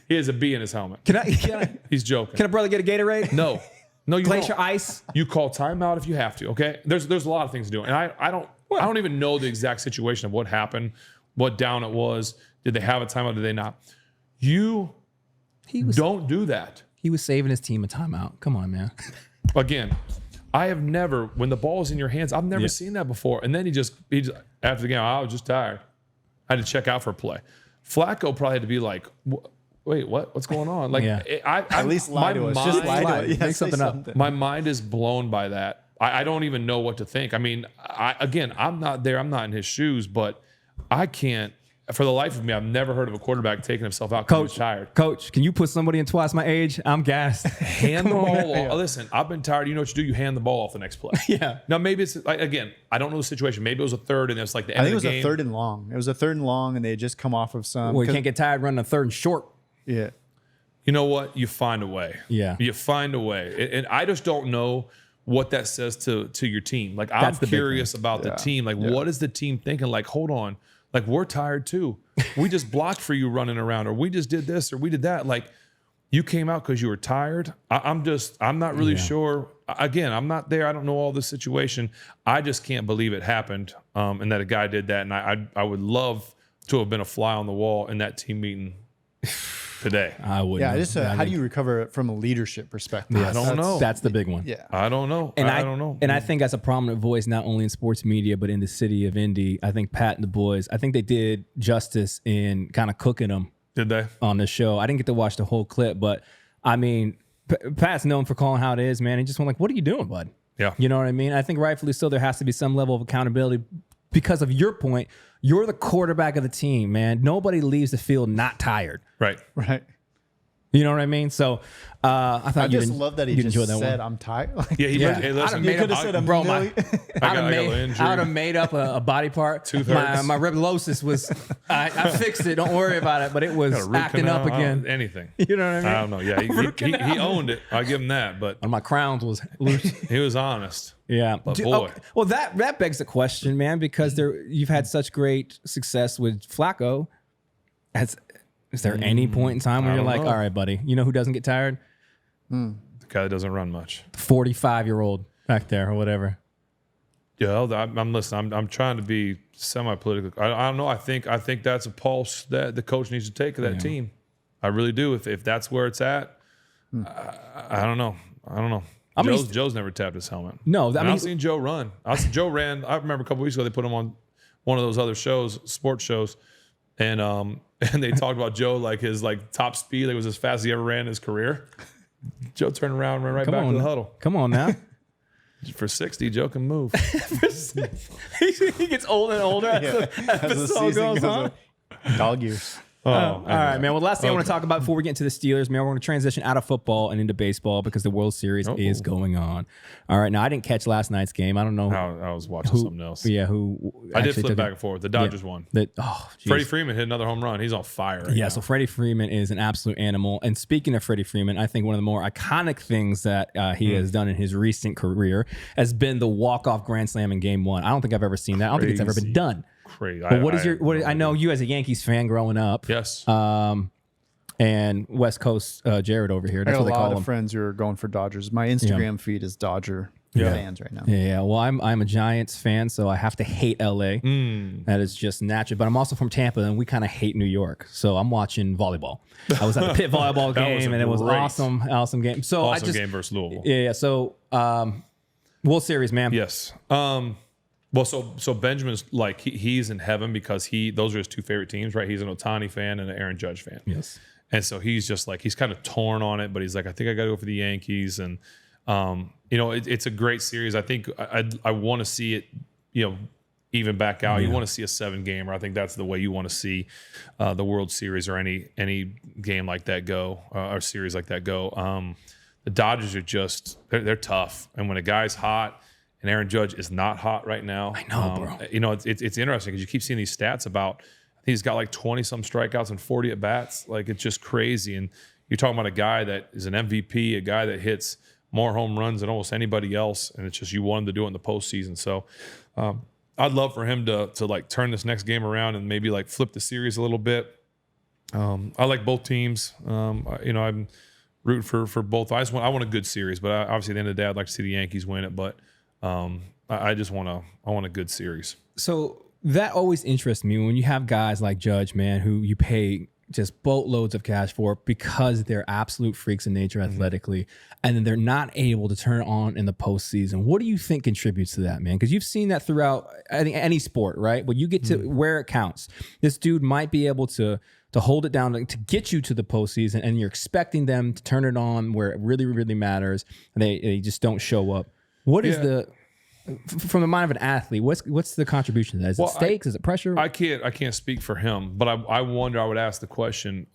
He has a bee in his helmet. Can I He's joking. can a brother get a Gatorade? No, you Glacier don't. ice? You call timeout if you have to. Okay. There's a lot of things to do, and I don't even know the exact situation of what happened, what down it was. Did they have a timeout? Did they not? You don't do that. He was saving his team a timeout. Come on, man. Again, I have never, when the ball's in your hands, I've never seen that before. And then he just after the game, I was just tired. I had to check out for a play. Flacco probably had to be like, wait, what's going on? Like, Yeah. At least lie to us. Just lie to us. Yeah, Make say something up. My mind is blown by that. I don't even know what to think. I mean, I'm not there. I'm not in his shoes, but I can't. For the life of me, I've never heard of a quarterback taking himself out because he's tired. Coach, can you put somebody in twice my age? I'm gassed. Hand the ball off. Listen, I've been tired. You know what you do? You hand the ball off the next play. Yeah. Now, maybe it's, like, again, I don't know the situation. Maybe it was a third and it's like the I end think it of was the a game. third and long. It was a third and long, and they had just come off of some. Well, you can't get tired running a third and short. Yeah. You know what? You find a way. Yeah. You find a way. And I just don't know what that says to your team. Like, I'm That's the big curious about the team. Like, what is the team thinking? Like, hold on. Like, we're tired too. We just blocked for you running around, or we just did this, or we did that. Like, you came out because you were tired. I'm not really sure. Again, I'm not there. I don't know all the situation. I just can't believe it happened, and that a guy did that. And I would love to have been a fly on the wall in that team meeting today. I wouldn't. Yeah. Just how do you recover it from a leadership perspective? I don't know. That's the big one. Yeah. I don't know. And I don't know. And I think as a prominent voice, not only in sports media, but in the city of Indy, I think Pat and the boys, I think they did justice in kind of cooking them Did they? on the show. I didn't get to watch the whole clip, but I mean, Pat's known for calling how it is, man. He just went like, what are you doing, bud? Yeah. You know what I mean? I think rightfully so, there has to be some level of accountability because of your point. You're the quarterback of the team, man. Nobody leaves the field not tired. Right. Right. You know what I mean? So I thought I you just didn't, love that he you just enjoyed that said, one. I'm tired. Like, Yeah. Yeah. Hey, I'd listen, have made could have said a bro, I million. got a little injury. would have made up a body part. Two-thirds. My ribullosis was, I fixed it. Don't worry about it. But it was Got a root acting canal, up again. Anything. You know what I mean? I don't know. Yeah, Root he canal. owned it. I give him that, but One of my crowns was loose. he was honest. Yeah. But boy. Well, that begs the question, man, because you've had such great success with Flacco. Is there any point in time where I you're don't like, know. all right, buddy, you know who doesn't get tired? The guy that doesn't run much. 45-year-old back there or whatever. Yeah, I'm listening. I'm trying to be semi-political. I don't know. I think that's a pulse that the coach needs to take of that team. I really do. If that's where it's at, I don't know. I mean, Joe's never tapped his helmet. No, And I've seen Joe run. Joe ran. I remember a couple weeks ago they put him on one of those other shows, sports shows, and they talked about Joe like his top speed. It was as fast as he ever ran in his career. Joe turned around and ran right back to the huddle. Come on now. For 60, Joe can move. He gets older and older as the episode goes on. Dog years. All right, man. Well, last thing I want to talk about before we get into the Steelers, man, we're going to transition out of football and into baseball because the World Series is going on. All right. Now, I didn't catch last night's game. I don't know. I was watching something else. Yeah, who I did actually flip took back it. and forth. The Dodgers won. Geez. Freddie Freeman hit another home run. He's on fire right Yeah, now. so Freddie Freeman is an absolute animal. And speaking of Freddie Freeman, I think one of the more iconic things that he has done in his recent career has been the walk-off grand slam in Game 1. I don't think I've ever seen that. I don't think it's ever been done. Crazy. But I know you as a Yankees fan growing up. Yes. And West Coast Jared over here. I That's got what a they lot call of him. friends who are going for Dodgers. My Instagram feed is Dodger. fans right now. Yeah, well, I'm a Giants fan, so I have to hate LA. That is just natural. But I'm also from Tampa, and we kind of hate New York. So I'm watching volleyball. I was at the Pitt volleyball game, and it was awesome game. So Awesome game versus Louisville. Yeah. So World Series, man. Yes. Well, so Benjamin's like he's in heaven because those are his two favorite teams, right? He's an Ohtani fan and an Aaron Judge fan. Yes. And so he's just like he's kind of torn on it, but he's like, I think I got to go for the Yankees, and it's a great series. I think I want to see it, even back out. You want to see a 7-gamer. I think that's the way you want to see the World Series or any game like that go or series like that go. The Dodgers are they're tough, and when a guy's hot. And Aaron Judge is not hot right now. I know, bro. It's interesting because you keep seeing these stats about. I think he's got like 20-some strikeouts and 40 at bats. Like it's just crazy. And you're talking about a guy that is an MVP, a guy that hits more home runs than almost anybody else. And it's just you want him to do it in the postseason. So I'd love for him to like turn this next game around and maybe like flip the series a little bit. I like both teams. I'm rooting for both. I want a good series, but obviously at the end of the day, I'd like to see the Yankees win it. But I just want a good series. So that always interests me when you have guys like Judge, man, who you pay just boatloads of cash for because they're absolute freaks in nature athletically, and then they're not able to turn on in the postseason. What do you think contributes to that, man? Because you've seen that throughout, I think, any sport, right? But you get to where it counts. This dude might be able to hold it down to get you to the postseason, and you're expecting them to turn it on where it really, really matters, and they just don't show up. What is from the mind of an athlete? What's the contribution to that? Is it stakes? Is it pressure? I can't speak for him, but I wonder. I would ask the question: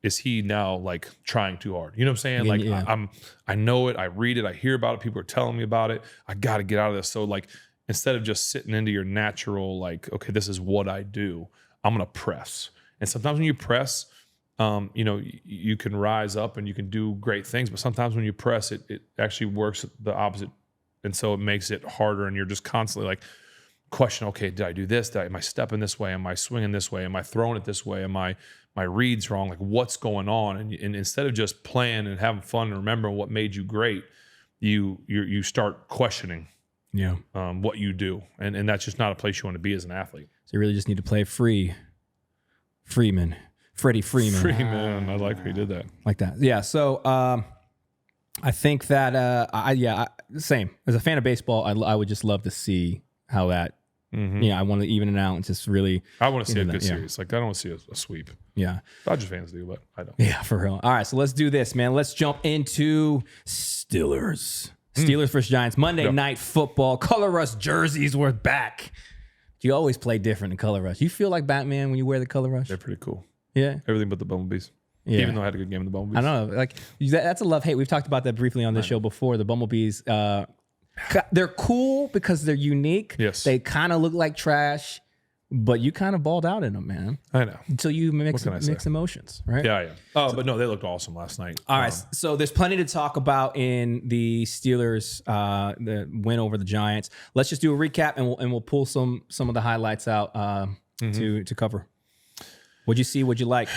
is he now like trying too hard? You know what I'm saying? I know it. I read it. I hear about it. People are telling me about it. I got to get out of this. So like, instead of just sitting into your natural, like, okay, this is what I do. I'm gonna press. And sometimes when you press, you can rise up and you can do great things. But sometimes when you press, it actually works the opposite. And so it makes it harder, and you're just constantly like questioning, okay, did I do this? Am I stepping this way? Am I swinging this way? Am I throwing it this way? Am my reads wrong? Like what's going on? And instead of just playing and having fun and remembering what made you great, you start questioning what you do. And that's just not a place you want to be as an athlete. So you really just need to play Freddie Freeman. Freeman. I like how you did that. Like that. Yeah. So I think that same as a fan of baseball, I would just love to see how that. I want to even it out and just really. I want to see a good series. Like I don't want to see a sweep. Yeah, Dodgers fans do, but I don't. Yeah, for real. All right, so let's do this, man. Let's jump into Steelers versus Giants Monday Night Football. Color Rush jerseys were back. You always play different in Color Rush. You feel like Batman when you wear the Color Rush. They're pretty cool. Yeah, everything but the Bumblebees. Yeah. Even though I had a good game in the Bumblebees. I don't know. Like that's a love-hate. We've talked about that briefly on this show before. The Bumblebees, they're cool because they're unique. Yes. They kind of look like trash, but you kind of balled out in them, man. I know. Until you mix emotions, right? Yeah. Oh, but no, they looked awesome last night. All right. So there's plenty to talk about in the Steelers, the win over the Giants. Let's just do a recap and we'll pull some of the highlights out to cover. What'd you see? What'd you like?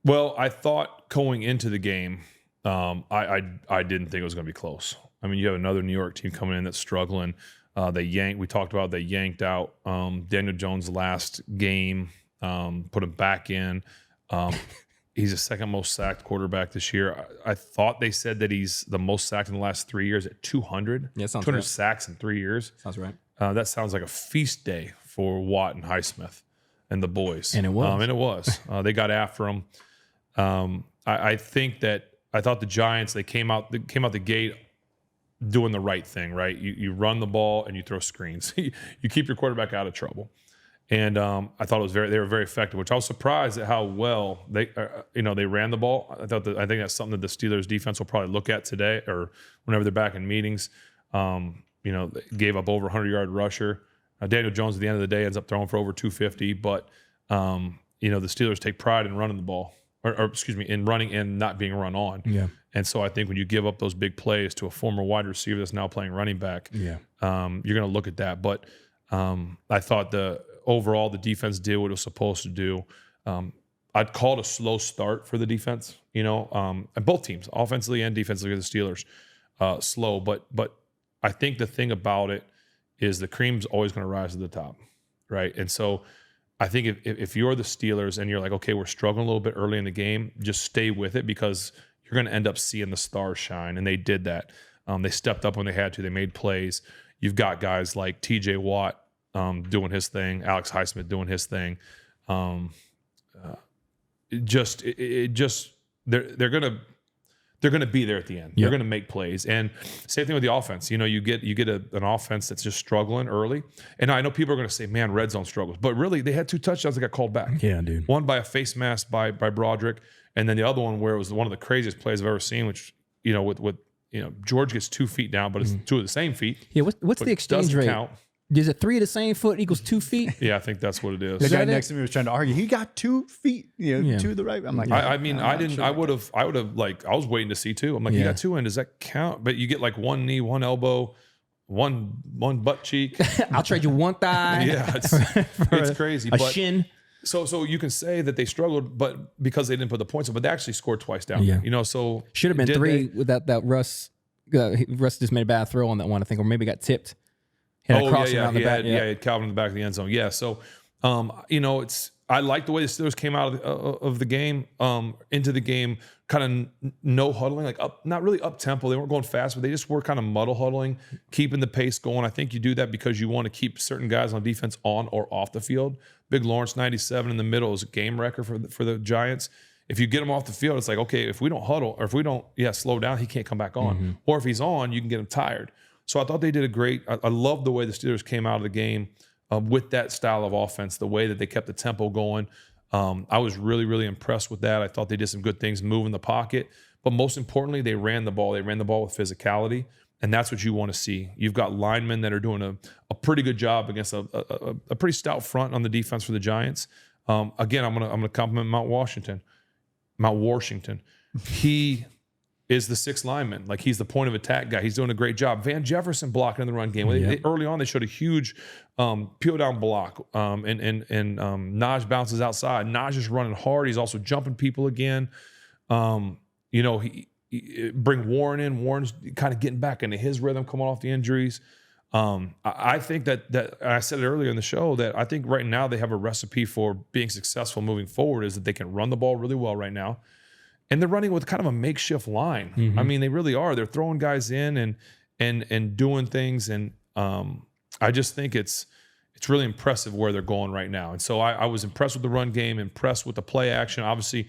Well, I thought going into the game, I didn't think it was going to be close. I mean, you have another New York team coming in that's struggling. They yanked out Daniel Jones' last game, put him back in. He's the second most sacked quarterback this year. I thought they said that he's the most sacked in the last 3 years at 200. Yeah, sounds 200 right. sacks in 3 years. Sounds right. That sounds like a feast day for Watt and Highsmith and the boys. And it was. They got after him. I thought the Giants, they came out the gate doing the right thing, right? You run the ball and you throw screens. You keep your quarterback out of trouble. And I thought they were very effective, which I was surprised at how well they ran the ball. I think that's something that the Steelers defense will probably look at today or whenever they're back in meetings. They gave up over 100-yard rusher. Daniel Jones at the end of the day ends up throwing for over 250, but the Steelers take pride in running the ball, in running and not being run on. Yeah. And so I think when you give up those big plays to a former wide receiver that's now playing running back, you're going to look at that. But I thought overall the defense did what it was supposed to do. I'd call it a slow start for the defense, and both teams, offensively and defensively, the Steelers, slow. But I think the thing about it is the cream's always going to rise to the top, right? And so I think if you're the Steelers and you're like, okay, we're struggling a little bit early in the game, just stay with it because you're going to end up seeing the stars shine. And they did that. They stepped up when they had to. They made plays. You've got guys like T.J. Watt doing his thing, Alex Highsmith doing his thing. They're gonna be there at the end. They're gonna make plays, and same thing with the offense. You get an offense that's just struggling early, and I know people are gonna say, "Man, red zone struggles," but really they had 2 touchdowns that got called back. Yeah, dude. One by a face mask by Broderick, and then the other one where it was one of the craziest plays I've ever seen, which with George gets 2 feet down, but it's 2 of the same feet. Yeah, what's the exchange rate? Count. Is it 3 of the same foot equals 2 feet? Yeah, I think that's what it is. The guy that next to me was trying to argue. He got 2 feet, 2 to the right. I'm like, I would have I was waiting to see 2. I'm like, you got 2 in, does that count? But you get like 1 knee, 1 elbow, one butt cheek. I'll trade you 1 thigh. Yeah, it's crazy. A shin. So you can say that they struggled, but because they didn't put the points up, but they actually scored twice down there. So should have been 3 with that Russ. Russ just made a bad throw on that one, I think, or maybe got tipped. He had Calvin in the back of the end zone. Yeah, so I like the way the Steelers came out of the game into the game, kind of no huddling, like not really up tempo. They weren't going fast, but they just were kind of muddle huddling, keeping the pace going. I think you do that because you want to keep certain guys on defense on or off the field. Big Lawrence 97 in the middle is a game wrecker for the Giants. If you get him off the field, it's like, okay, if we don't huddle or if we don't slow down, he can't come back on. Mm-hmm. Or if he's on, you can get him tired. So I thought they did a great. I love the way the Steelers came out of the game with that style of offense, the way that they kept the tempo going. I was really, really impressed with that. I thought they did some good things moving the pocket. But most importantly, they ran the ball. They ran the ball with physicality, and that's what you want to see. You've got linemen that are doing a pretty good job against a pretty stout front on the defense for the Giants. Again, I'm gonna compliment Mount Washington. He is the 6th lineman. Like, he's the point of attack guy. He's doing a great job. Van Jefferson blocking in the run game. Early on, they showed a huge peel down block, and Naj bounces outside. Naj is running hard. He's also jumping people again. He bring Warren in. Warren's kind of getting back into his rhythm, coming off the injuries. I think that I said it earlier in the show that I think right now they have a recipe for being successful moving forward is that they can run the ball really well right now. And they're running with kind of a makeshift line. Mm-hmm. I mean, they really are. They're throwing guys in and doing things. And I just think it's really impressive where they're going right now. And so I was impressed with the run game, impressed with the play action. Obviously,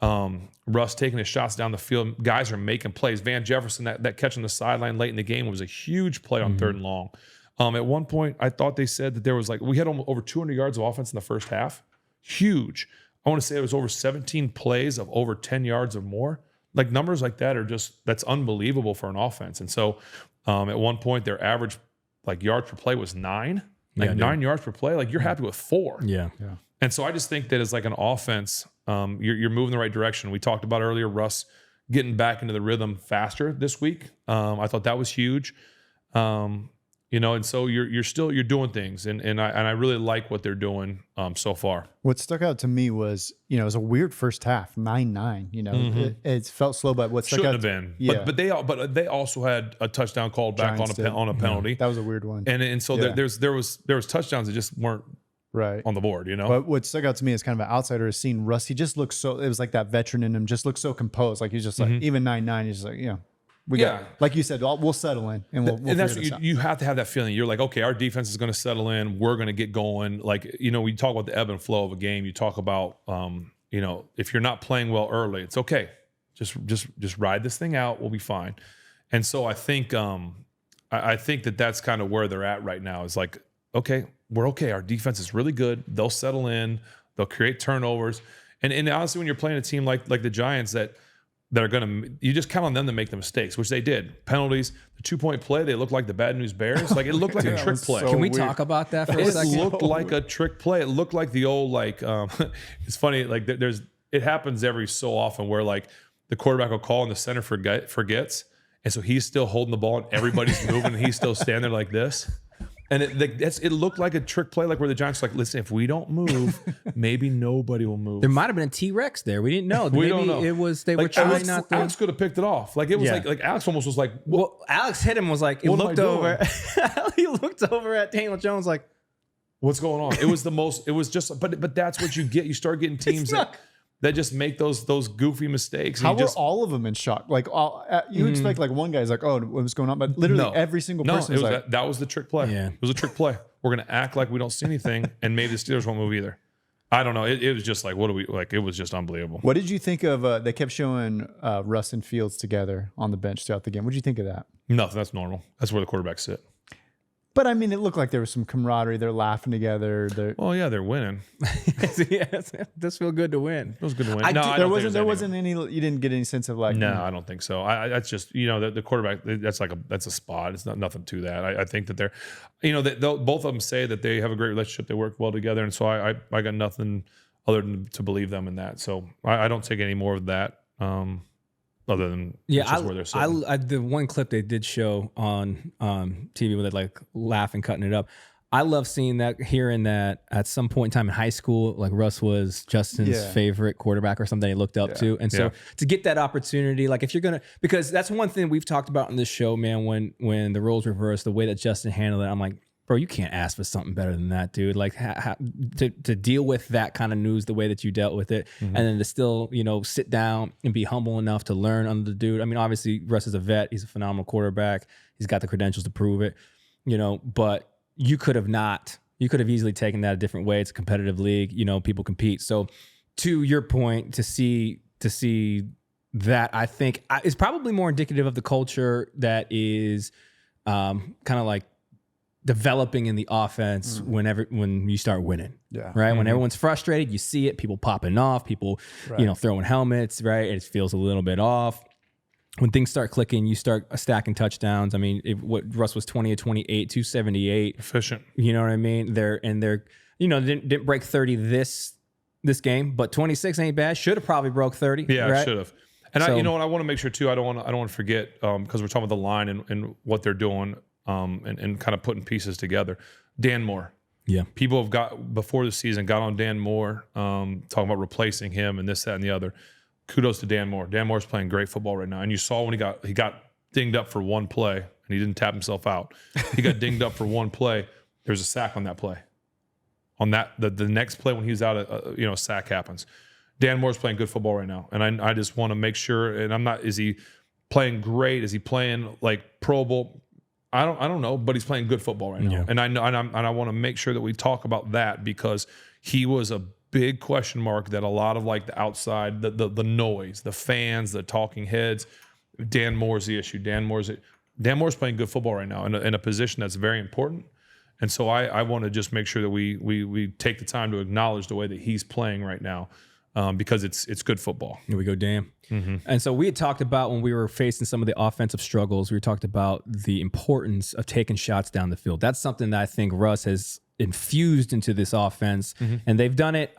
Russ taking his shots down the field. Guys are making plays. Van Jefferson, that catch on the sideline late in the game was a huge play on 3rd and long. At one point, I thought they said that there was we had over 200 yards of offense in the first half. Huge. I want to say it was over 17 plays of over 10 yards or more. Like, numbers like that are that's unbelievable for an offense. And so at one point, their average yards per play was 9. 9 yards per play. Like, you're happy with 4. Yeah. And so I just think that as an offense, you're moving the right direction. We talked about earlier Russ getting back into the rhythm faster this week. I thought that was huge. And so you're doing things, and I really like what they're doing so far. What stuck out to me was, it was a weird first half, 9-9. It felt slow, but what stuck shouldn't out have been. But they also had a touchdown called back on a penalty. Yeah, that was a weird one. And so there was touchdowns that just weren't right on the board. But what stuck out to me as kind of an outsider is seeing Russ. He just looked so. It was like that veteran in him just looked so composed. Like, he's just like, even 9-9. He's just like, we got, like you said, we'll settle in, and we'll and that's what you have to have that feeling. You're like, okay, our defense is going to settle in. We're going to get going. Like, we talk about the ebb and flow of a game. You talk about, if you're not playing well early, it's okay. Just ride this thing out. We'll be fine. And so I think that's kind of where they're at right now. Is like, okay, we're okay. Our defense is really good. They'll settle in. They'll create turnovers. And honestly, when you're playing a team like the Giants that are you just count on them to make the mistakes, which they did. Penalties, the 2-point play, they looked like the Bad News Bears. Like, it looked like a trick play. Can we talk about that for a second? It looked like a trick play. It looked like the old, it's funny, it happens every so often where the quarterback will call and the center forgets. And so he's still holding the ball and everybody's moving and he's still standing there like this. And it looked like a trick play, like where the Giants were like, listen, if we don't move, maybe nobody will move. There might have been a T-Rex there. We didn't know. We don't know. It was they were like, trying not to. Alex could have picked it off. Like it was like Alex almost was like, well, Alex hit him. Was like he What am looked I over. He looked over at Daniel Jones like, what's going on? It was the most. It was just. But that's what you get. You start getting teams that just make those goofy mistakes. How were all of them in shock? Like you expect like one guy's like, oh, what's going on? But literally every single person was like, that was the trick play. Yeah. It was a trick play. We're gonna act like we don't see anything, and maybe the Steelers won't move either. I don't know. It was just like, what do we like? It was just unbelievable. what did you think of? They kept showing Russ and Fields together on the bench throughout the game. What did you think of that? Nothing. That's normal. That's where the quarterbacks sit. But I mean, it looked like there was some camaraderie. They're laughing together. Well, yeah, they're winning. yes, it does feel good to win. It was good to win. There wasn't any. You didn't get any sense of like. No, I don't think so. That's just the quarterback. That's a spot. It's not nothing to that. I think that they're, both of them say that they have a great relationship. They work well together, and so I got nothing other than to believe them in that. So I don't take any more of that. Other than where they're sitting. The one clip they did show on TV where they like laughing, cutting it up. I love seeing that, hearing that at some point in time in high school, like Russ was Justin's favorite quarterback or something he looked up to. And so to get that opportunity, like if you're going to, because that's one thing we've talked about in this show, man, when the roles reversed, the way that Justin handled it, I'm like, bro, you can't ask for something better than that, dude. Like to deal with that kind of news the way that you dealt with it, and then to still, sit down and be humble enough to learn under the dude. I mean, obviously, Russ is a vet. He's a phenomenal quarterback. He's got the credentials to prove it, but you could have not. You could have easily taken that a different way. It's a competitive league. People compete. So to your point, to see that, I think is probably more indicative of the culture that is kind of like developing in the offense when you start winning, right? When everyone's frustrated, you see it, people popping off, people, throwing helmets, right? It feels a little bit off. When things start clicking, you start stacking touchdowns. I mean, what Russ was 20 of 28, 278. Efficient. You know what I mean? They're didn't break 30 this game, but 26 ain't bad. Should have probably broke 30. Yeah, right? should have. And I want to make sure too, I don't want to forget, because we're talking about the line and what they're doing. And kind of putting pieces together. Dan Moore. Yeah. People have got, before the season, got on Dan Moore, talking about replacing him and this, that, and the other. Kudos to Dan Moore. Dan Moore's playing great football right now. And you saw when he got dinged up for one play, and he didn't tap himself out. He got dinged up for one play. There's a sack on that play. On that, the next play when he's out, a sack happens. Dan Moore's playing good football right now. And I just want to make sure, and is he playing great? Is he playing like Pro Bowl? I don't know, but he's playing good football right now. Yeah. And I know, and I want to make sure that we talk about that, because he was a big question mark that a lot of like the outside, the noise, the fans, the talking heads, Dan Moore's the issue. Dan Moore's playing good football right now in a position that's very important. And so I want to just make sure that we take the time to acknowledge the way that he's playing right now. Because it's good football. Here we go, Dan. Mm-hmm. And so we had talked about, when we were facing some of the offensive struggles, we talked about the importance of taking shots down the field. That's something that I think Russ has infused into this offense, and they've done it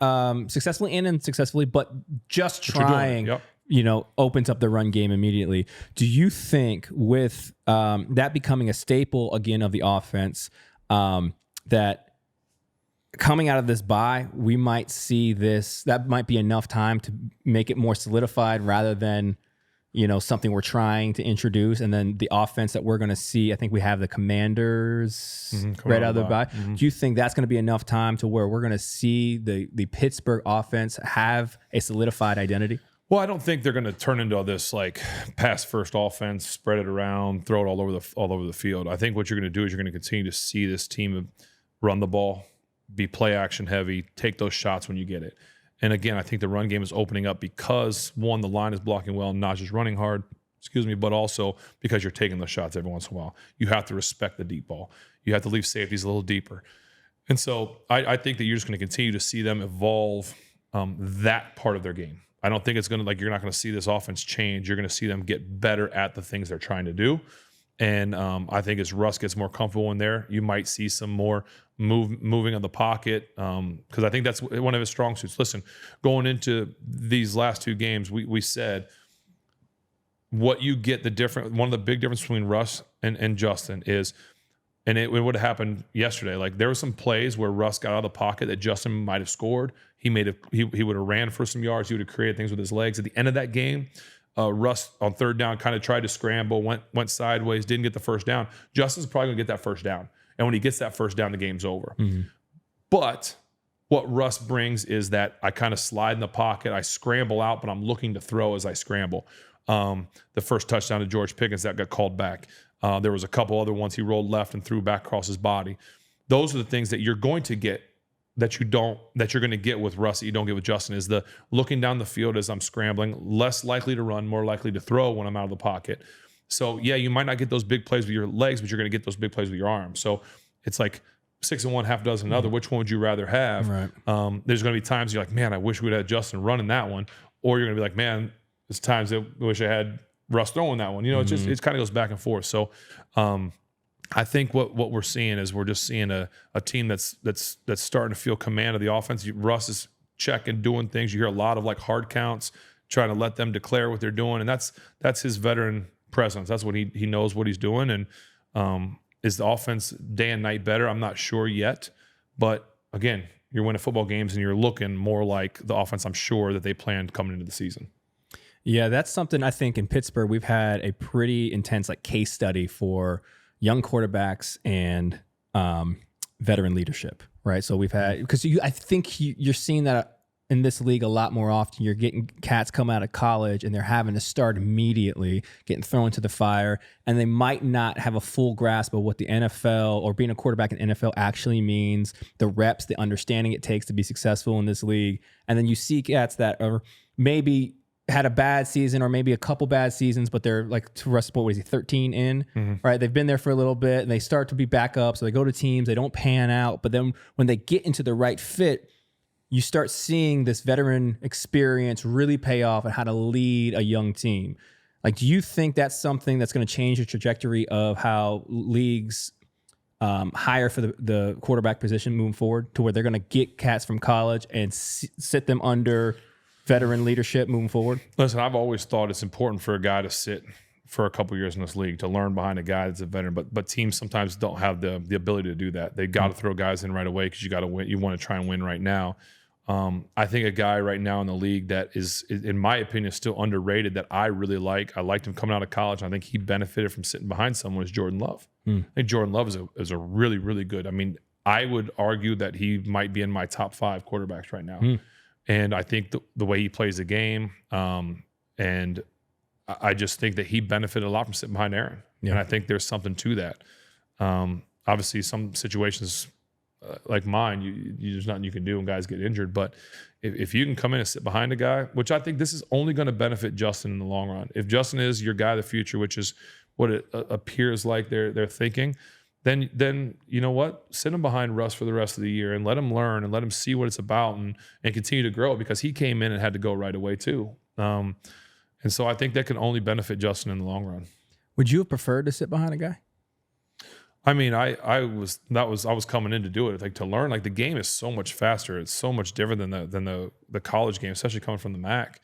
successfully and unsuccessfully, but just trying, opens up the run game immediately. Do you think with that becoming a staple again of the offense, that coming out of this bye, we might see this, that might be enough time to make it more solidified rather than, something we're trying to introduce. And then the offense that we're going to see, I think we have the Commanders right out of the bye. Do you think that's going to be enough time to where we're going to see the Pittsburgh offense have a solidified identity? Well, I don't think they're going to turn into this like pass first offense, spread it around, throw it all over the field. I think what you're going to do is you're going to continue to see this team run the ball, be play action heavy, take those shots when you get it. And again, I think the run game is opening up because, one, the line is blocking well, not just running hard, but also because you're taking those shots every once in a while. You have to respect the deep ball. You have to leave safeties a little deeper. And so I think that you're just going to continue to see them evolve that part of their game. I don't think it's going to, like, you're not going to see this offense change. You're going to see them get better at the things they're trying to do. And I think as Russ gets more comfortable in there, you might see some more moving of the pocket, because I think that's one of his strong suits. Listen, going into these last two games, we said what you get one of the big difference between Russ and Justin is And it would have happened yesterday. Like there were some plays where Russ got out of the pocket that Justin might have scored. He would have ran for some yards. He would have created things with his legs. At the end of that game, Russ on third down kind of tried to scramble, went sideways, didn't get the first down. Justin's probably going to get that first down. And when he gets that first down, the game's over. But what Russ brings is that I kind of slide in the pocket. I scramble out, but I'm looking to throw as I scramble. The first touchdown to George Pickens that got called back. There was a couple other ones he rolled left and threw back across his body. Those are the things that you're going to get that you're going to get with Russ that you don't get with Justin, is the looking down the field as I'm scrambling, less likely to run, more likely to throw when I'm out of the pocket. So yeah, you might not get those big plays with your legs, but you're going to get those big plays with your arms. So it's like 6 and 1, half dozen another. Which one would you rather have? Right. There's going to be times you're like, man, I wish we'd had Justin running that one. Or you're going to be like, man, there's times I wish I had Russ throwing that one. You know, it kind of goes back and forth. So I think what we're seeing is we're just seeing a team that's starting to feel command of the offense. Russ is checking, doing things. You hear a lot of like hard counts, trying to let them declare what they're doing. And that's his veteran presence. That's what he knows what he's doing. And is the offense day and night better? I'm not sure yet. But again, you're winning football games and you're looking more like the offense I'm sure that they planned coming into the season. Yeah, that's something I think in Pittsburgh we've had a pretty intense like case study for young quarterbacks and veteran leadership, right? So we've had, because I think you're seeing that in this league a lot more often. You're getting cats come out of college and they're having to start immediately, getting thrown to the fire, and they might not have a full grasp of what the NFL or being a quarterback in NFL actually means, the reps, the understanding it takes to be successful in this league. And then you see cats that are maybe had a bad season or maybe a couple bad seasons, but they're like, to Russ's point, what is he, 13 in, right? They've been there for a little bit and they start to be back up. So they go to teams, they don't pan out. But then when they get into the right fit, you start seeing this veteran experience really pay off and how to lead a young team. Like, do you think that's something that's going to change the trajectory of how leagues hire for the quarterback position moving forward, to where they're going to get cats from college and sit them under veteran leadership moving forward? Listen, I've always thought it's important for a guy to sit for a couple of years in this league, to learn behind a guy that's a veteran. But teams sometimes don't have the ability to do that. They got to throw guys in right away because you got to win. You want to try and win right now. I think a guy right now in the league that is, in my opinion, still underrated that I really like. I liked him coming out of college. I think he benefited from sitting behind someone, is Jordan Love. I think Jordan Love is a really, really good. I mean, I would argue that he might be in my top 5 quarterbacks right now. And I think the way he plays the game, and I just think that he benefited a lot from sitting behind Aaron. Yeah. And I think there's something to that. Obviously, some situations like mine, there's nothing you can do when guys get injured. But if you can come in and sit behind a guy, which I think this is only going to benefit Justin in the long run. If Justin is your guy of the future, which is what it appears like they're thinking, then you know what? Sit him behind Russ for the rest of the year and let him learn and let him see what it's about and continue to grow, because he came in and had to go right away too. And so I think that can only benefit Justin in the long run. Would you have preferred to sit behind a guy? I mean, I was coming in to do it, like to learn. Like the game is so much faster. It's so much different than the college game, especially coming from the MAC.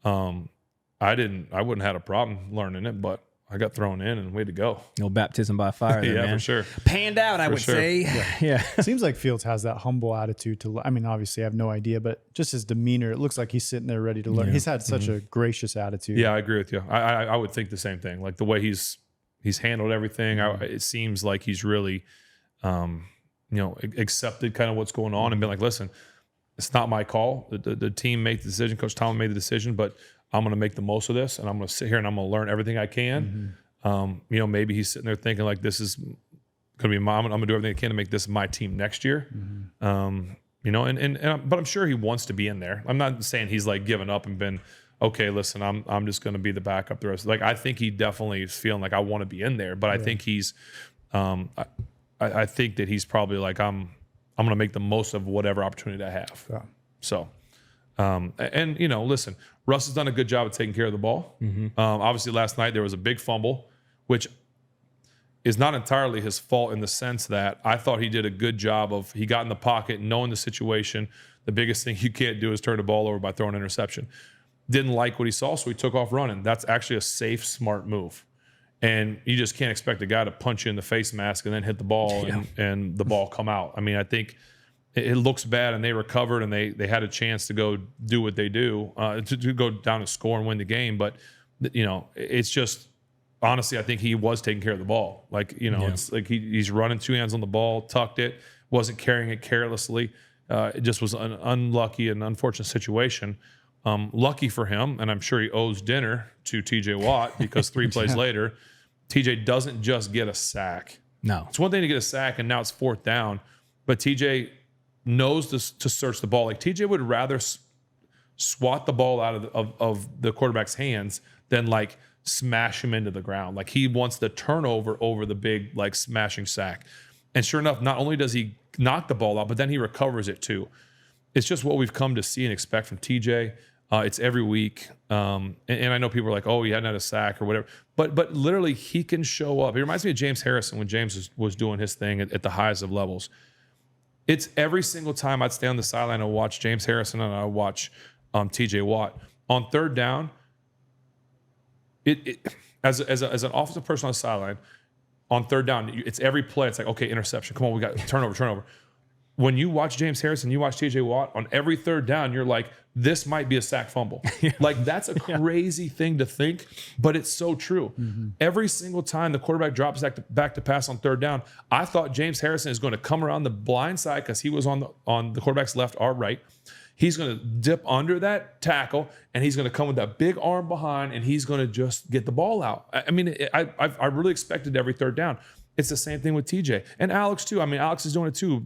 I wouldn't have had a problem learning it, but I got thrown in and way to go. No baptism by fire there, yeah, man. For sure. Panned out, I would say. Yeah. Seems like Fields has that humble attitude I mean, obviously I have no idea, but just his demeanor, it looks like he's sitting there ready to learn. He's had such a gracious attitude. Yeah, I agree with you. I would think the same thing. Like the way he's handled everything, it seems like he's really, accepted kind of what's going on and been like, listen, it's not my call. The team made the decision. Coach Tomlin made the decision, but I'm going to make the most of this, and I'm going to sit here and I'm going to learn everything I can. Maybe he's sitting there thinking like, this is going to be I'm going to do everything I can to make this my team next year. But I'm sure he wants to be in there. I'm not saying he's like given up and been, okay, listen, I'm just going to be the backup the rest. Like I think he definitely is feeling like I want to be in there, but I think he's, I think that he's probably like, I'm going to make the most of whatever opportunity I have. Yeah. So, listen, Russ has done a good job of taking care of the ball. Obviously last night there was a big fumble, which is not entirely his fault in the sense that I thought he did a good job of, he got in the pocket, knowing the situation. The biggest thing you can't do is turn the ball over by throwing an interception. Didn't like what he saw, so he took off running. That's actually a safe, smart move. And you just can't expect a guy to punch you in the face mask and then hit the ball and the ball come out. I mean, I think it looks bad, and they recovered, and they had a chance to go do what they do, to go down and score and win the game. But, it's just, honestly, I think he was taking care of the ball. Like, it's like he's running 2 hands on the ball, tucked it, wasn't carrying it carelessly. It just was an unlucky and unfortunate situation. Lucky for him, and I'm sure he owes dinner to TJ Watt, because 3 plays later, TJ doesn't just get a sack. No. It's one thing to get a sack, and now it's 4th down, but TJ knows to search the ball. Like, TJ would rather swat the ball out of the quarterback's hands than like smash him into the ground. Like, he wants the turnover over the big, like, smashing sack. And sure enough, not only does he knock the ball out, but then he recovers it too. It's just what we've come to see and expect from TJ. It's every week. And I know people are like, oh, he hadn't had a sack or whatever. But literally, he can show up. It reminds me of James Harrison when James was doing his thing at the highest of levels. It's every single time I'd stay on the sideline and watch James Harrison and I watch TJ Watt. On 3rd down, as an offensive person on the sideline, on 3rd down, it's every play. It's like, okay, interception. Come on, we got turnover. When you watch James Harrison, you watch TJ Watt, on every 3rd down, you're like, this might be a sack fumble. Like, that's a crazy thing to think, but it's so true. Mm-hmm. Every single time the quarterback drops back to pass on 3rd down, I thought James Harrison is going to come around the blind side because he was on the quarterback's left or right. He's going to dip under that tackle, and he's going to come with that big arm behind, and he's going to just get the ball out. I mean, I really expected every 3rd down. It's the same thing with TJ and Alex too. I mean, Alex is doing it too.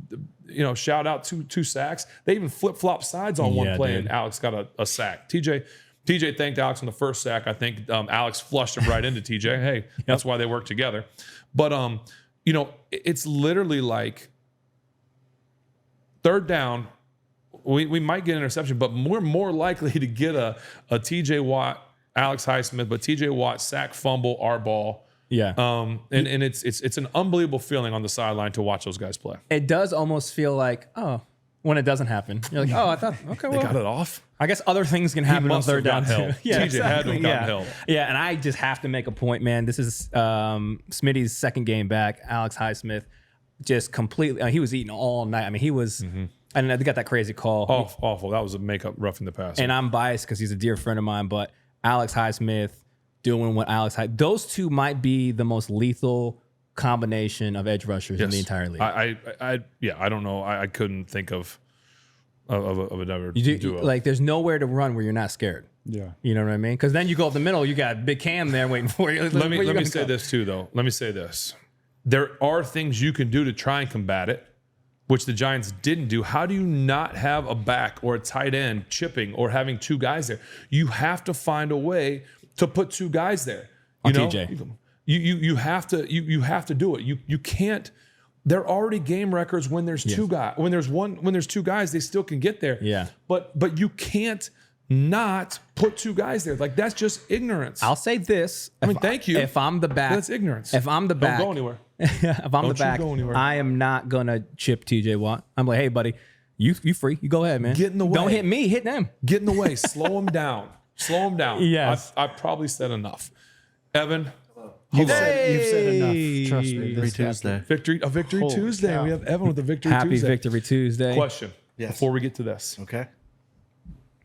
Shout out to 2 sacks. They even flip-flop sides on one play, and Alex got a sack. TJ thanked Alex on the first sack. I think Alex flushed him right into TJ. Hey, that's why they work together. But it's literally like 3rd down. We might get an interception, but we're more likely to get a TJ Watt, Alex Highsmith, but TJ Watt sack, fumble, our ball. Yeah. And it's an unbelievable feeling on the sideline to watch those guys play. It does almost feel like, when it doesn't happen, you're like, I thought, okay, well, they got it off. I guess other things can happen on 3rd down too. Yeah, TJ had to have gotten held. Yeah, and I just have to make a point, man. This is Smitty's 2nd game back. Alex Highsmith just completely, he was eating all night. I mean, he was, and they got that crazy call. Awful. That was a makeup roughing the passer. And I'm biased because he's a dear friend of mine, but Alex Highsmith doing what those two might be the most lethal combination of edge rushers in the entire league. I don't know. I couldn't think of a duo. Like, there's nowhere to run where you're not scared. Yeah. You know what I mean? Because then you go up the middle, you got Big Cam there waiting for you. Let me say this too, though. Let me say this. There are things you can do to try and combat it, which the Giants didn't do. How do you not have a back or a tight end chipping or having 2 guys there? You have to find a way to put 2 guys there. TJ. You have to do it. You can't. They're already game records when there's 2 guys. When there's 2 guys, they still can get there. Yeah. But you can't not put 2 guys there. Like, that's just ignorance. I'll say this. Thank you. If I'm the back, that's ignorance. If I'm the back, don't go anywhere. If I'm the back, I am not gonna chip TJ Watt. I'm like, hey, buddy, you free? You go ahead, man. Get in the way. Don't hit me. Hit them. Get in the way. Slow him down. Slow him down. Yes. I probably said enough. Evan. You've said enough. Trust me. Victory Tuesday. Victory Holy Tuesday. cow. We have Evan with a Victory Happy Tuesday. Victory Tuesday. Question. Yes. Before we get to this. Okay.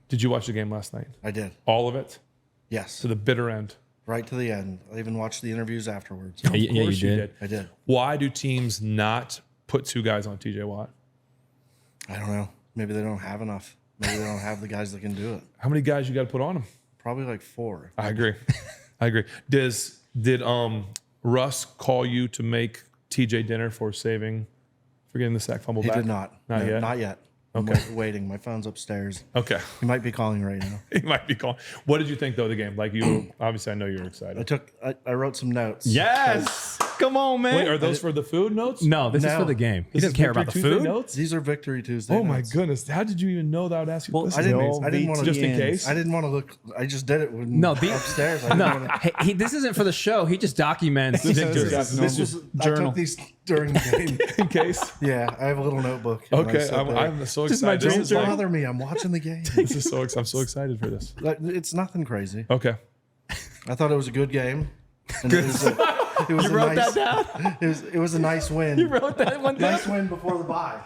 Did you watch the game last night? I did. All of it? Yes. To the bitter end? Right to the end. I even watched the interviews afterwards. Yeah, you did. I did. Why do teams not put 2 guys on TJ Watt? I don't know. Maybe they don't have enough. Maybe they don't have the guys that can do it. How many guys you got to put on him? Probably like 4. I agree. I agree. Did Russ call you to make TJ dinner for getting the sack fumble He back? did not. Not yet? Not yet. I'm waiting. My phone's upstairs. Okay. He might be calling right now. He might be calling. What did you think, though, of the game? Like, you obviously, I know you were excited. I wrote some notes. Yes. Come on, man. Wait, are those for the food notes? No, this is No. for the game. He This doesn't is care about the Victory Tuesday food. notes? These are Victory Tuesday. Oh, my notes. goodness. How did you even know that I would ask you? Well, This I is didn't amazing. want to Just in case? I didn't want to look. I just did it when No, upstairs. I didn't No, wanna, hey, this isn't for the show. He just documents victories. this was I took these during the game. In case? Yeah, I have a little notebook. and I Okay. sat there. I'm so Just my excited. This dream is Don't like, bother me. I'm watching the game. this is I'm so excited for this. Like, it's nothing crazy. Okay. I thought it was a good game. And it was You wrote nice, that down? It was a nice win. You wrote that one down? Nice win before the bye.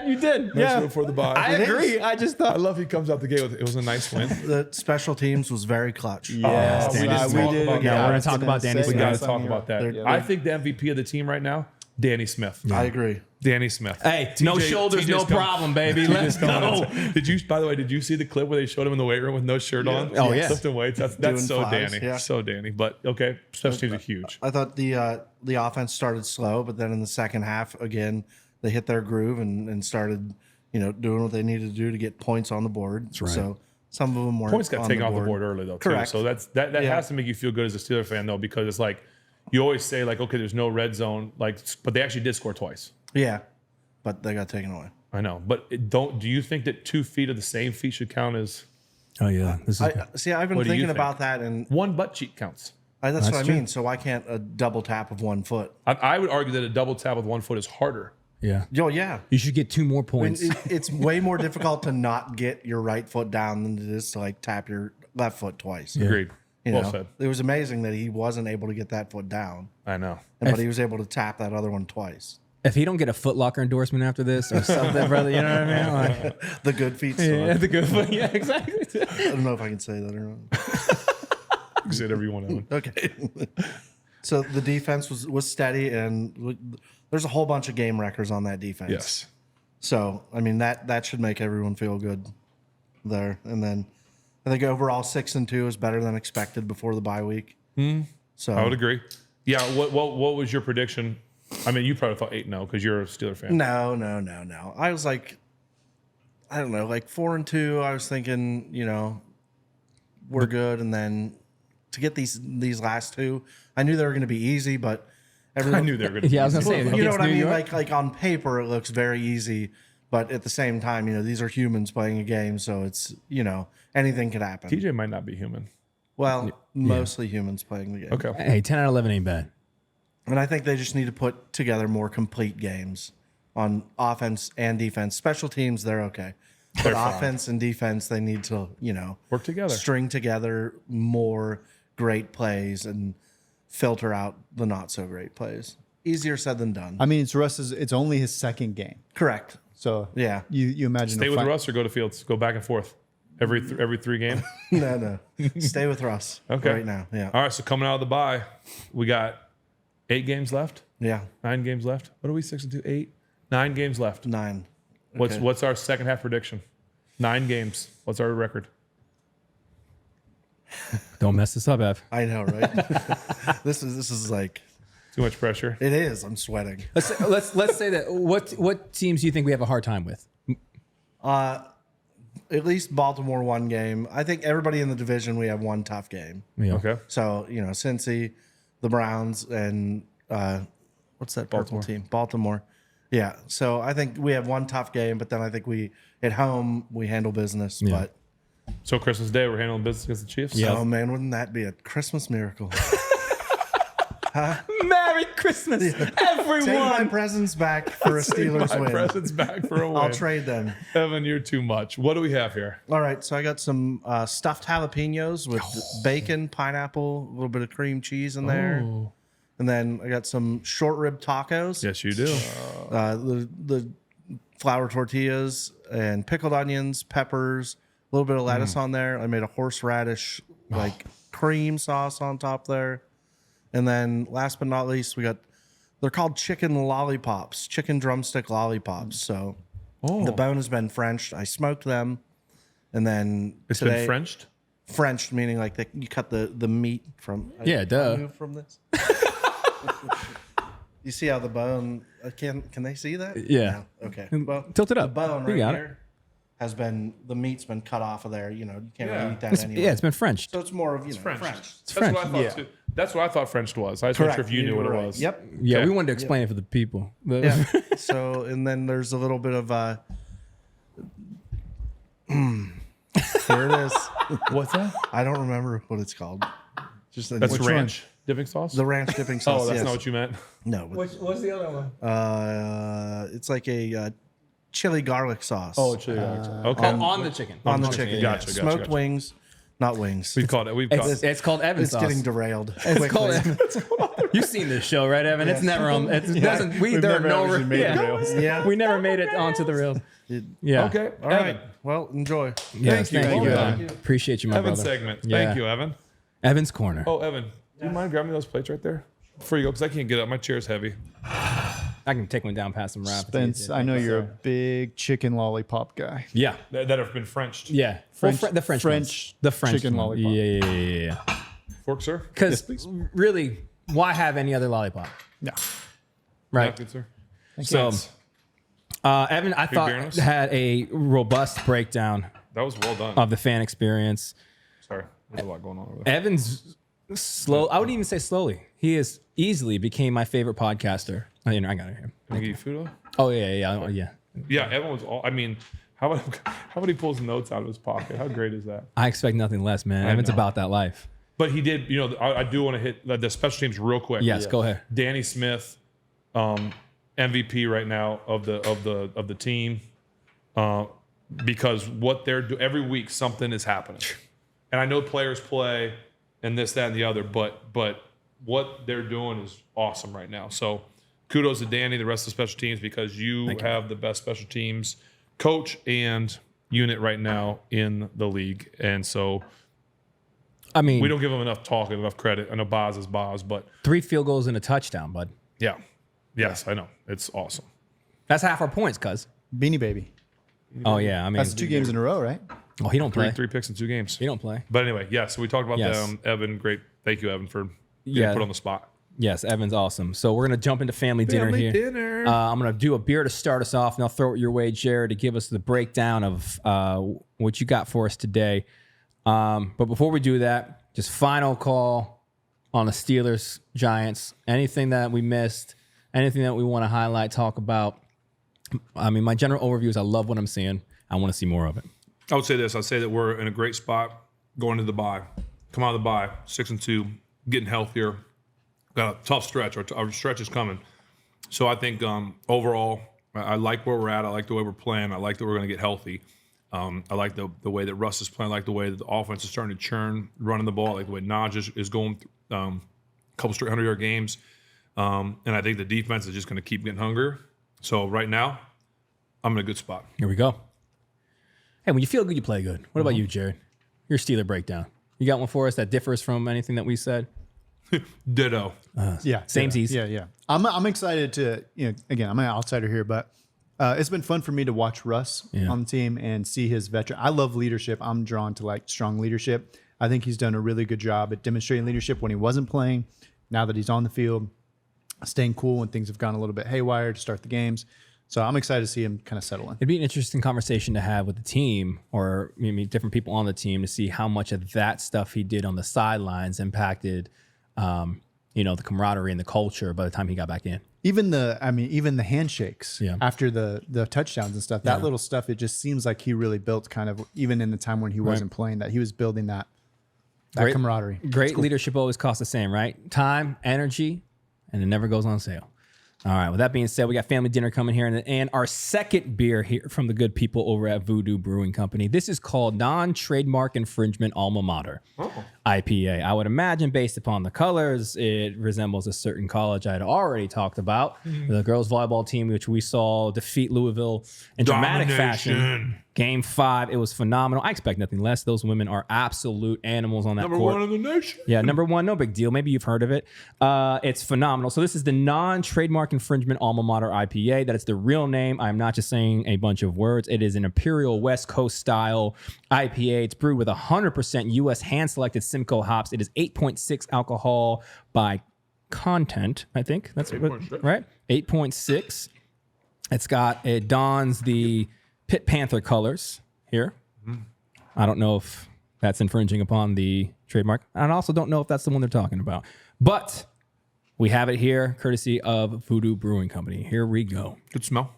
You did. Yeah, before the bye. I agree. I just thought. I love he comes out the gate with it was a nice win. The special teams was very clutch. Yes, we Danny didn't Smith. talk about Yeah, that. we're gonna talk about Danny We Smith. got to talk about that. They're- I think the MVP of the team right now, Danny Smith. I agree. Danny Smith. Hey, no TJ shoulders, no problem, baby. Let's go. By the way, did you see the clip where they showed him in the weight room with no shirt on? Oh, yeah. Lifting weights. That's Doing so flies, Danny. yeah. So Danny. But okay, special teams are huge. I thought the offense started slow, but then in the second half, again, they hit their groove and started, doing what they needed to do to get points on the board. That's right. So some of them weren't. Points got taken off the board early though. Too. Correct. So that Yeah. has to make you feel good as a Steelers fan though, because it's like you always say like, okay, there's no red zone, but they actually did score twice. Yeah, but they got taken away. I know, but do you think that 2 feet of the same feet should count as Oh yeah, this is. I've been What do you thinking think? about that, and one butt cheek counts? that's what I true. mean. So why can't a double tap of 1 foot? I would argue that a double tap with 1 foot is harder. yeah. Oh yeah. You should get 2 more I mean, points. it's way more difficult to not get your right foot down than it is to tap your left foot twice. Agreed. You Well know, said. it was amazing that he wasn't able to get that foot down, I know. but he was able to tap that other one twice. If he don't get a Foot Locker endorsement after this or something, brother, you know what I mean? Like, The good feet store. yeah, the good one. Yeah, exactly. I don't know if I can say that or not. You said every one of them. Okay. So the defense was steady, and there's a whole bunch of game records on that defense. Yes. So I mean that should make everyone feel good there. And then I think overall 6-2 is better than expected before the bye week. So I would agree. Yeah. What was your prediction? I mean, you probably thought 8-0 because you're a Steeler fan. No. I was like, I don't know, 4-2. I was thinking, we're good, and then to get these last 2, I knew they were going to be easy, but everyone, I knew they were going to. Yeah, I was gonna say. you know what I New mean? York. Like on paper, it looks very easy, but at the same time, these are humans playing a game, so it's anything could happen. TJ might not be human. Well, mostly humans playing the game. Okay. Hey, 10 out of 11 ain't bad. And I think they just need to put together more complete games on offense and defense. Special teams, they're okay. But offense and defense, they need to, Work together. string together more great plays and filter out the not so great plays. Easier said than done. I mean, it's only his second game. Correct. So Yeah. you imagine Stay the with fight- Russ or go to Fields. Go back and forth every 3 game. No. Stay with Russ Okay. right now. Yeah. All right. So coming out of the bye, we got 8 games left. Yeah. 9 games left. What are we? 6-2, 8, 9 games left. 9. What's our second half prediction? 9 games. What's our record? Don't mess this up, Ev. I know, right? This is like, Too much pressure. it is. I'm sweating. Let's say that. What teams do you think we have a hard time with? At least Baltimore 1 game. I think everybody in the division, we have 1 tough game. Yeah. Okay. So, Cincy, the Browns, and what's that purple team? Baltimore. Yeah. So I think we have 1 tough game, but then I think at home, we handle business. Yeah. But, So Christmas Day, we're handling business against the Chiefs. oh man, wouldn't that be a Christmas miracle? Merry Christmas, Take my everyone. presents back for a Steelers My win. presents back for a win. I'll trade them. Evan, you're too much. What do we have here? All right. So I got some stuffed jalapenos with bacon, pineapple, a little bit of cream cheese in there. Oh. And then I got some short rib tacos. Yes, you do. The flour tortillas and pickled onions, peppers, a little bit of lettuce on there. I made a horseradish cream sauce on top there. And then last but not least, they're called chicken lollipops, chicken drumstick lollipops. So the bone has been Frenched. I smoked them. And then It's today, been Frenched? Frenched meaning you cut the meat from. Yeah, duh. Move from this. You see how the bone? Can they see that? Yeah. No? Okay. Well, tilt it up. The bone You right got it. here the meat's been cut off of there. You can't Yeah. really eat that anyway. Yeah, it's been Frenched. So it's more of Frenched. French. That's Frenched. what I thought too. That's what I thought Frenched was. I just wasn't sure if you knew what it were right. was. Yep. Yeah, Okay. we wanted to explain it for the people. Yeah. So and then there's a little bit of here it is. What's that? I don't remember what it's called. Just That's Which ranch dipping sauce? the ranch dipping sauce. Oh, that's yes. not what you meant. No. But, What's the other one? it's like a chili garlic sauce. Oh, chili. Okay. On the chicken. on the chicken. Gotcha. Smoked wings, not wings. We've called it. It's called Evan It's sauce. getting derailed. It's quickly. called Evan. You've seen this show, right, Evan? It's never on. It doesn't. We've There are never no actually made yeah. the rails. Yeah. We never made it onto the rails. Yeah. Okay. All All right. right. Well, enjoy. Yes, Thank you. thank you, Well Evan. done. Appreciate you, my Evan's brother. segment. Yeah. Thank you, Evan. Evan's corner. Oh, Evan, do you mind grabbing those plates right there before you go? Because I can't get up. My chair's heavy. I can take one down past some rap. Spence, I know you're a big chicken lollipop guy. Yeah. That have been Frenched. Yeah. French- the French French ones. The French chicken one. lollipop. Yeah. Fork, sir? Because really, why have any other lollipop? Yeah. Right. Yeah, good, sir. So, Spence, Evan, I thought fairness. had a robust breakdown that was well done. of the fan experience. Sorry. There's a lot going on over there. Evan's slow. I wouldn't even say slowly. He is easily became my favorite podcaster. I got it here. Can I get you food? Oh yeah. Yeah, Evan was all. I mean, how about he pulls notes out of his pocket? How great is that? I expect nothing less, man. Evan's know. about that life. But he did. You know, I do want to hit the special teams real quick. Yes, go ahead. Danny Smith, MVP right now of the team, because what they're doing every week, something is happening, and I know players play and this, that, and the other, but what they're doing is awesome right now. So kudos to Danny, the rest of the special teams, because you have the best special teams coach and unit right now in the league, and so. I mean, We don't give him enough talk and enough credit. I know Boz is Boz, but 3 field goals and a touchdown, bud. yeah. Yes, I know. It's awesome. That's half our points, cuz. Beanie Baby. Oh yeah, I mean, That's 2 games in a row, right? oh, he don't play. Three picks in 2 games. He don't play. But anyway, yeah, so we talked about Yes. Evan. Great. Thank you, Evan, for getting Yeah. put on the spot. Yes, Evan's awesome. So we're gonna jump into family dinner here. Dinner. I'm gonna do a beer to start us off, and I'll throw it your way, Jared, to give us the breakdown of what you got for us today. But before we do that, just final call on the Steelers, Giants. Anything that we missed, anything that we want to highlight, talk about. I mean, my general overview is I love what I'm seeing. I want to see more of it. I would say this. I'd say that we're in a great spot going to the bye. Come out of the bye, 6-2, getting healthier. Got a tough stretch. Our stretch is coming. So I think overall, I like where we're at. I like the way we're playing. I like that we're going to get healthy. I like the way that Russ is playing. I like the way that the offense is starting to churn, running the ball. I like the way Najee is going a couple straight 100-yard games. And I think the defense is just going to keep getting hungrier. So right now, I'm in a good spot. Here we go. Hey, when you feel good, you play good. What about you, Jared? Your Steeler breakdown. You got one for us that differs from anything that we said? Ditto. Yeah. Samesies. Yeah. I'm excited to, again, I'm an outsider here, but it's been fun for me to watch Russ on the team and see his veteran. I love leadership. I'm drawn to like strong leadership. I think he's done a really good job at demonstrating leadership when he wasn't playing. Now that he's on the field, staying cool when things have gone a little bit haywire to start the games. So I'm excited to see him kind of settle in. It'd be an interesting conversation to have with the team or maybe different people on the team to see how much of that stuff he did on the sidelines impacted, the camaraderie and the culture by the time he got back in. Even the handshakes after the touchdowns and stuff, that little stuff, it just seems like he really built kind of, even in the time when he wasn't playing, that he was building that camaraderie. Great leadership always costs the same, right? Time, energy, and it never goes on sale. All right. With that being said, we got family dinner coming here and our second beer here from the good people over at Voodoo Brewing Company. This is called Non-Trademark Infringement Alma Mater IPA. I would imagine based upon the colors, it resembles a certain college I had already talked about, the girls volleyball team, which we saw defeat Louisville in dramatic fashion. Game 5, it was phenomenal. I expect nothing less. Those women are absolute animals on that Number court. 1 in the nation. Yeah, number 1, no big deal. Maybe you've heard of it. It's phenomenal. So this is the Non-Trademark Infringement Alma Mater IPA. That is the real name. I'm not just saying a bunch of words. It is an Imperial West Coast style IPA. It's brewed with 100% U.S. hand-selected Simcoe hops. It is 8.6 alcohol by content, I think. That's right? 8.6. It dons the Pitt Panther colors here. I don't know if that's infringing upon the trademark. I also don't know if that's the one they're talking about. But we have it here, courtesy of Voodoo Brewing Company. Here we go. Good smell.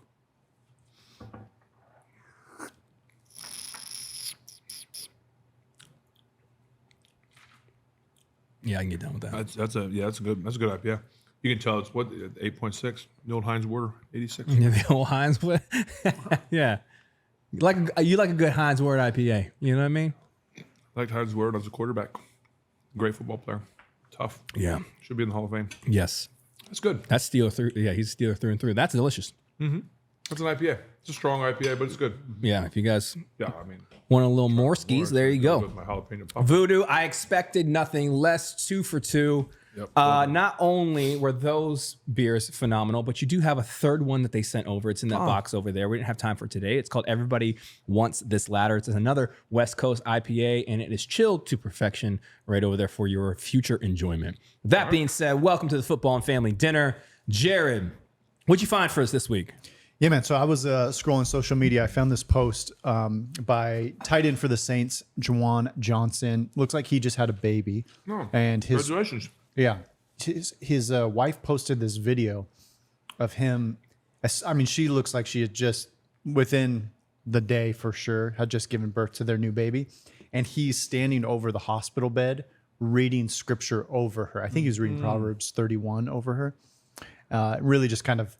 Yeah, I can get down with that. That's a good IPA. You can tell it's 8.6. The old Heinz Water 86. Yeah, the old Heinz Ward. Yeah. You like a good Heinz Ward IPA. You know what I mean? I liked his word as a quarterback. Great football player. Tough. Yeah. Should be in the Hall of Fame. Yes. That's good. That's Steeler through. Yeah, he's Steeler through and through. That's delicious. That's an IPA. It's a strong IPA, but it's good. Yeah, if you guys Yeah, I mean, want a little more skis, there you go. with my jalapeno pop. Voodoo, I expected nothing less. 2 for 2. Yep. Not only were those beers phenomenal, but you do have a third one that they sent over. It's in that box over there. We didn't have time for today. It's called Everybody Wants This Ladder. It's another West Coast IPA, and it is chilled to perfection right over there for your future enjoyment. That being said, welcome to the Footballin Family Dinner. Jared, what'd you find for us this week? Yeah, man. So I was scrolling social media. I found this post by tight end for the Saints, Juwan Johnson. Looks like he just had a baby. And his Congratulations. Yeah. His wife posted this video of him. I mean, she looks like she had just, within the day for sure, had just given birth to their new baby. And he's standing over the hospital bed reading scripture over her. I think he was reading Proverbs 31 over her. Really just kind of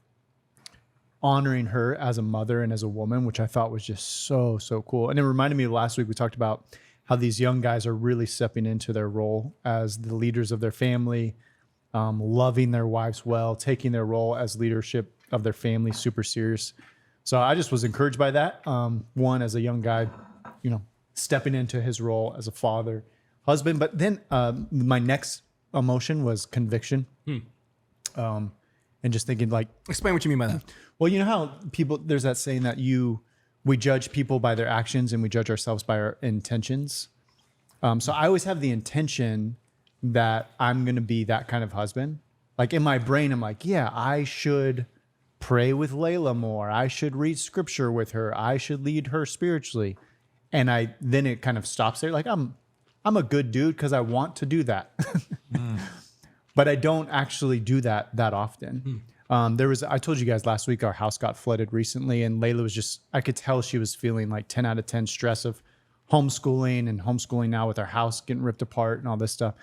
honoring her as a mother and as a woman, which I thought was just so, so cool. And it reminded me of last week we talked about how these young guys are really stepping into their role as the leaders of their family, loving their wives well, taking their role as leadership of their family super serious. So I just was encouraged by that. One, as a young guy, stepping into his role as a father, husband. But then my next emotion was conviction. And just thinking like, Explain what you mean by that. well, you know how there's that saying that we judge people by their actions and we judge ourselves by our intentions. So I always have the intention that I'm going to be that kind of husband. Like in my brain, I'm like, yeah, I should pray with Layla more. I should read scripture with her. I should lead her spiritually. And then it kind of stops there. Like I'm a good dude because I want to do that. But I don't actually do that often. I told you guys last week, our house got flooded recently, and Layla was I could tell she was feeling like 10 out of 10 stress of homeschooling now with our house getting ripped apart and all this stuff.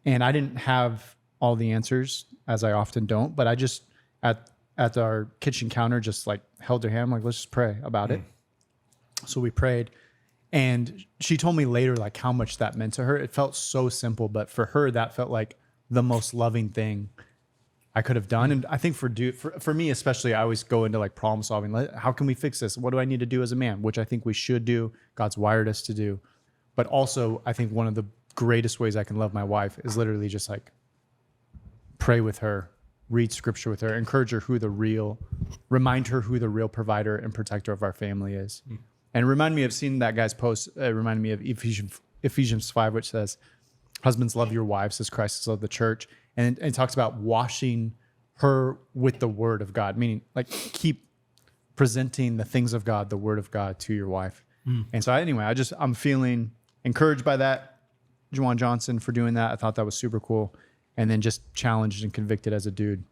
And I didn't have all the answers, as I often don't, but I just, at our kitchen counter, just like held her hand, I'm like, let's just pray about it. So we prayed. And she told me later, like how much that meant to her. It felt so simple, but for her, that felt like the most loving thing I could have done. And I think for me, especially, I always go into like problem solving. How can we fix this? What do I need to do as a man? Which I think we should do. God's wired us to do. But also, I think one of the greatest ways I can love my wife is literally just like pray with her, read scripture with her, encourage her remind her who the real provider and protector of our family is. And remind me of seeing that guy's post. Reminded me of Ephesians 5, which says, husbands, love your wives as Christ has loved the church. And it talks about washing her with the word of God, meaning like keep presenting the things of God, the word of God to your wife. And so anyway, I'm feeling encouraged by that. Juwan Johnson for doing that. I thought that was super cool. And then just challenged and convicted as a dude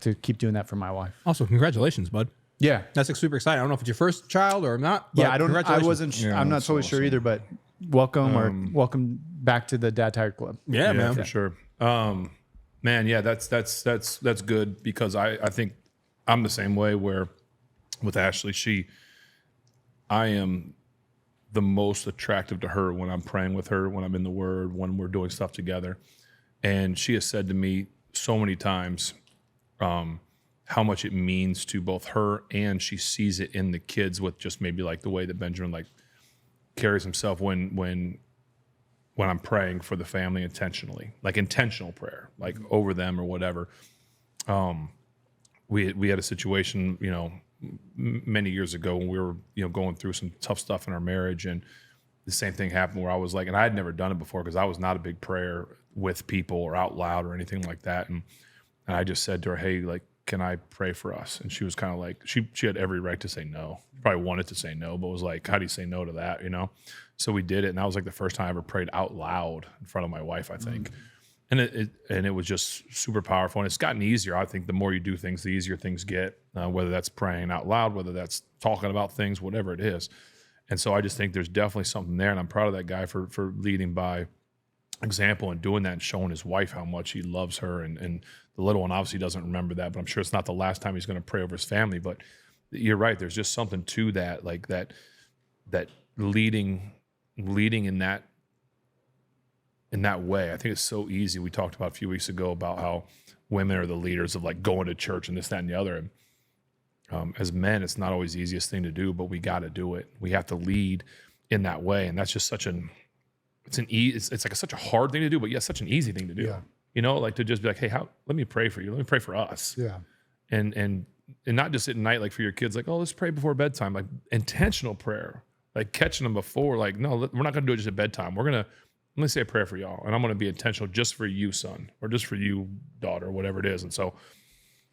to keep doing that for my wife. Also, congratulations, bud. Yeah. That's like super exciting. I don't know if it's your first child or not. Yeah, but I congratulations. wasn't, Yeah, I'm not that's totally sure awesome. either, but welcome back to the Dad Tired Club. Yeah, man. for sure. Man, yeah, that's good because I think I'm the same way where with Ashley, I am the most attractive to her when I'm praying with her, when I'm in the Word, when we're doing stuff together. And she has said to me so many times how much it means to both her, and she sees it in the kids with just maybe like the way that Benjamin like carries himself when I'm praying for the family intentionally, like intentional prayer, like over them or whatever. We had a situation, many years ago when we were, going through some tough stuff in our marriage, and the same thing happened where I was like, and I had never done it before because I was not a big prayer with people or out loud or anything like that. And I just said to her, hey, like, can I pray for us? And she was kind of like, she had every right to say no. Probably wanted to say no, but was like, how do you say no to that, So we did it, and that was like the first time I ever prayed out loud in front of my wife, I think. And it was just super powerful, and it's gotten easier. I think the more you do things, the easier things get, whether that's praying out loud, whether that's talking about things, whatever it is. And so I just think there's definitely something there, and I'm proud of that guy for leading by example and doing that and showing his wife how much he loves her. And the little one obviously doesn't remember that, but I'm sure it's not the last time he's going to pray over his family. But you're right. There's just something to that, like that leading in that in that way. I think it's so easy. We talked about a few weeks ago about how women are the leaders of like going to church and this, that, and the other. And as men, it's not always the easiest thing to do, but we got to do it. We have to lead in that way. And that's just such it's like such a hard thing to do, but yeah, such an easy thing to do. Yeah. You know, like to just be like, hey, let me pray for you. Let me pray for us. Yeah. And not just at night, like for your kids, like, oh, let's pray before bedtime, like intentional prayer, like catching them before, like, no, we're not going to do it just at bedtime. Let me say a prayer for y'all. And I'm going to be intentional just for you, son, or just for you, daughter, whatever it is. And so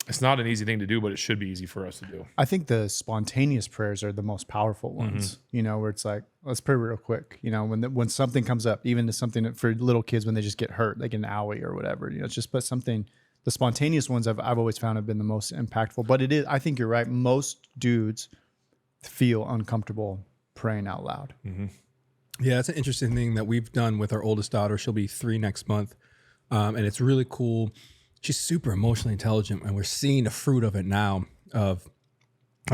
it's not an easy thing to do, but it should be easy for us to do. I think the spontaneous prayers are the most powerful ones, you know, where it's like, let's pray real quick. You know, when something comes up, even to something for little kids, when they just get hurt, like an owie or whatever, you know, it's just put something. The spontaneous ones I've always found have been the most impactful, but it is, I think you're right. Most dudes feel uncomfortable praying out loud. Mm-hmm. Yeah, that's an interesting thing that we've done with our oldest daughter. She'll be 3 next month. And it's really cool. She's super emotionally intelligent, and we're seeing the fruit of it now. I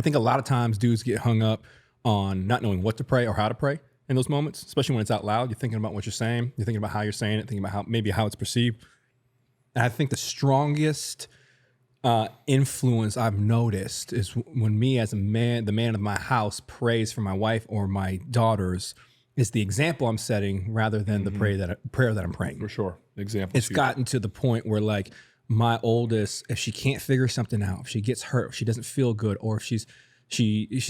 think a lot of times dudes get hung up on not knowing what to pray or how to pray in those moments, especially when it's out loud. You're thinking about what you're saying. You're thinking about how you're saying it, thinking about how it's perceived. And I think the strongest influence I've noticed is when me as a man, the man of my house, prays for my wife or my daughters, is the example I'm setting rather than the prayer that I'm praying. For sure. Example. It's gotten to the point where like my oldest, if she can't figure something out, if she gets hurt, if she doesn't feel good, or if she's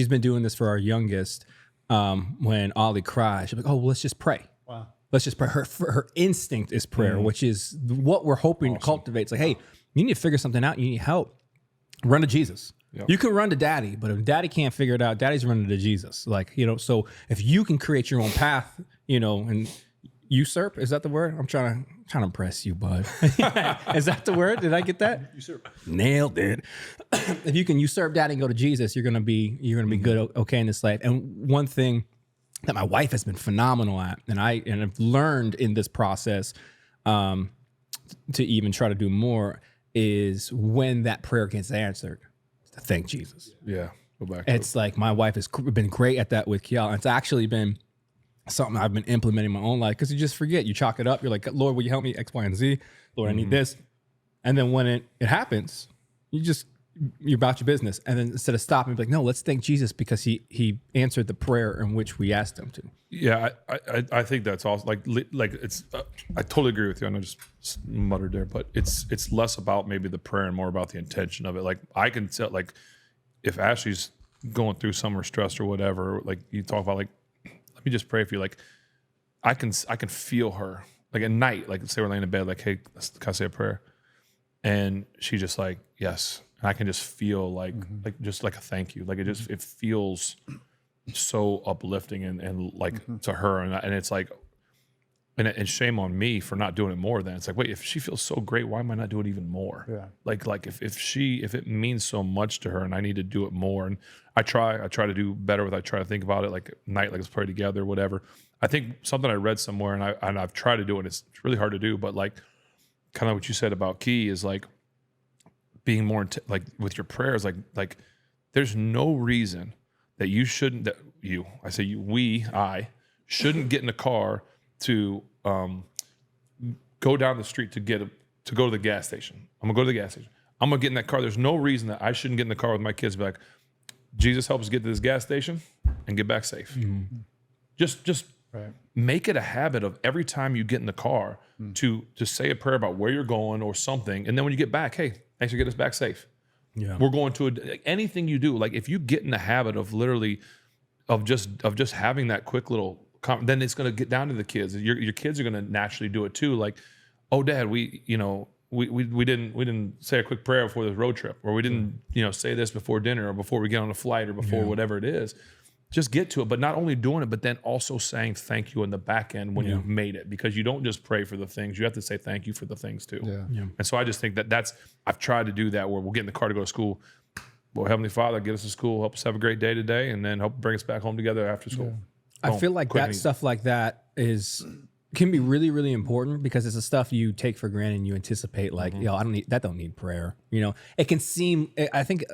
been doing this for our youngest, when Ollie cries, she'll be like, oh, well, let's just pray. Wow. Let's just pray. Her instinct is prayer, which is what we're hoping to cultivate. It's like, hey, you need to figure something out. You need help. Run to Jesus. Yep. You can run to daddy, but if daddy can't figure it out, daddy's running to Jesus. Like, you know, so if you can create your own path, you know, and usurp, is that the word? I'm trying to impress you, bud. Is that the word? Did I get that? Usurp. Nailed it. If you can usurp daddy and go to Jesus, you're gonna be good, okay in this life. And one thing that my wife has been phenomenal at, and I've learned in this process to even try to do more, is when that prayer gets answered, to thank Jesus. Yeah. Go back. It's like my wife has been great at that with Kiel. It's actually been something I've been implementing in my own life, because you just forget. You chalk it up. You're like, Lord, will you help me X, Y, and Z? Lord, I need this. And then when it happens, you're about your business. And then instead of stopping, be like, no, let's thank Jesus because he answered the prayer in which we asked him to. Yeah, I think that's also like it's. I totally agree with you. I know I just muttered there, but it's less about maybe the prayer and more about the intention of it. Like I can tell, like if Ashley's going through some or stressed or whatever, like you talk about, like let me just pray for you. Like I can feel her like at night. Like say we're laying in bed, like hey, can I say a prayer? And she just like yes. And I can just feel like just like a thank you. Like it feels so uplifting and like to her. And it's like, and shame on me for not doing it more then. It's like, wait, if she feels so great, why am I not doing it even more? Yeah. Like if it means so much to her and I need to do it more. And I try to do better with it. I try to think about it like at night, like let's pray together, whatever. I think something I read somewhere and I've tried to do it. It's really hard to do, but like kind of what you said about Key is like, being more like with your prayers, like there's no reason that you shouldn't, I shouldn't get in a car to go down the street to go to the gas station. I'm gonna go to the gas station. I'm gonna get in that car. There's no reason that I shouldn't get in the car with my kids and be like, Jesus, help us get to this gas station and get back safe. Mm-hmm. Just right. Make it a habit of every time you get in the car to say a prayer about where you're going or something. And then when you get back, hey, thanks for getting us back safe. Yeah, we're going to anything you do. Like if you get in the habit of literally of just having that quick little, then it's going to get down to the kids. Your kids are going to naturally do it too. Like, oh, Dad, we didn't say a quick prayer before this road trip, or we didn't say this before dinner, or before we get on a flight, or before whatever it is. Just get to it, but not only doing it, but then also saying thank you in the back end when you've made it, because you don't just pray for the things, you have to say thank you for the things too. Yeah. And so I just think I've tried to do that where we'll get in the car to go to school. Well, Heavenly Father, get us to school, help us have a great day today, and then help bring us back home together after school. Yeah. I feel like stuff like that can be really, really important, because it's the stuff you take for granted and you anticipate like, I don't need prayer. It can seem, I think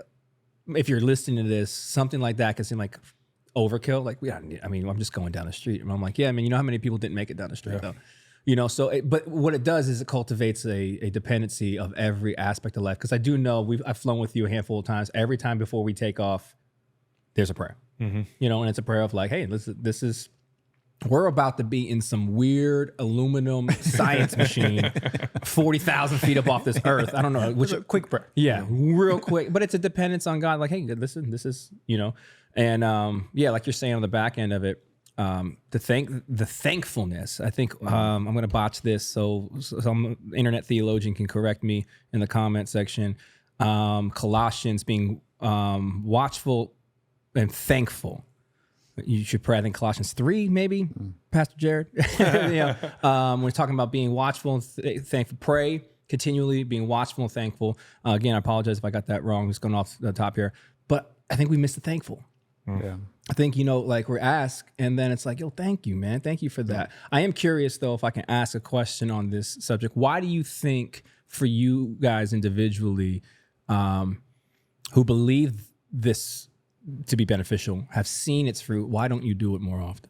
if you're listening to this, something like that can seem like overkill. Like I'm just going down the street. And I'm like, yeah, I mean, you know how many people didn't make it down the street though? So but what it does is it cultivates a dependency of every aspect of life. Because I do know I've flown with you a handful of times. Every time before we take off, there's a prayer. And it's a prayer of like, hey, this is we're about to be in some weird aluminum science machine 40,000 feet up off this earth. I don't know. Which quick prayer. Yeah, real quick. But it's a dependence on God. Like, hey, this is, and like you're saying on the back end of it, the thankfulness. I think I'm going to botch this, so some internet theologian can correct me in the comment section. Colossians being watchful and thankful. You should pray, I think Colossians 3, maybe, Pastor Jared. We're talking about being watchful and thankful. Pray continually, being watchful and thankful. Again, I apologize if I got that wrong. Just going off the top here. But I think we missed the thankful. Yeah. I think, like we're asked, and then it's like, yo, thank you, man. Thank you for that. I am curious, though, if I can ask a question on this subject. Why do you think, for you guys individually, who believe this to be beneficial, have seen its fruit, why don't you do it more often?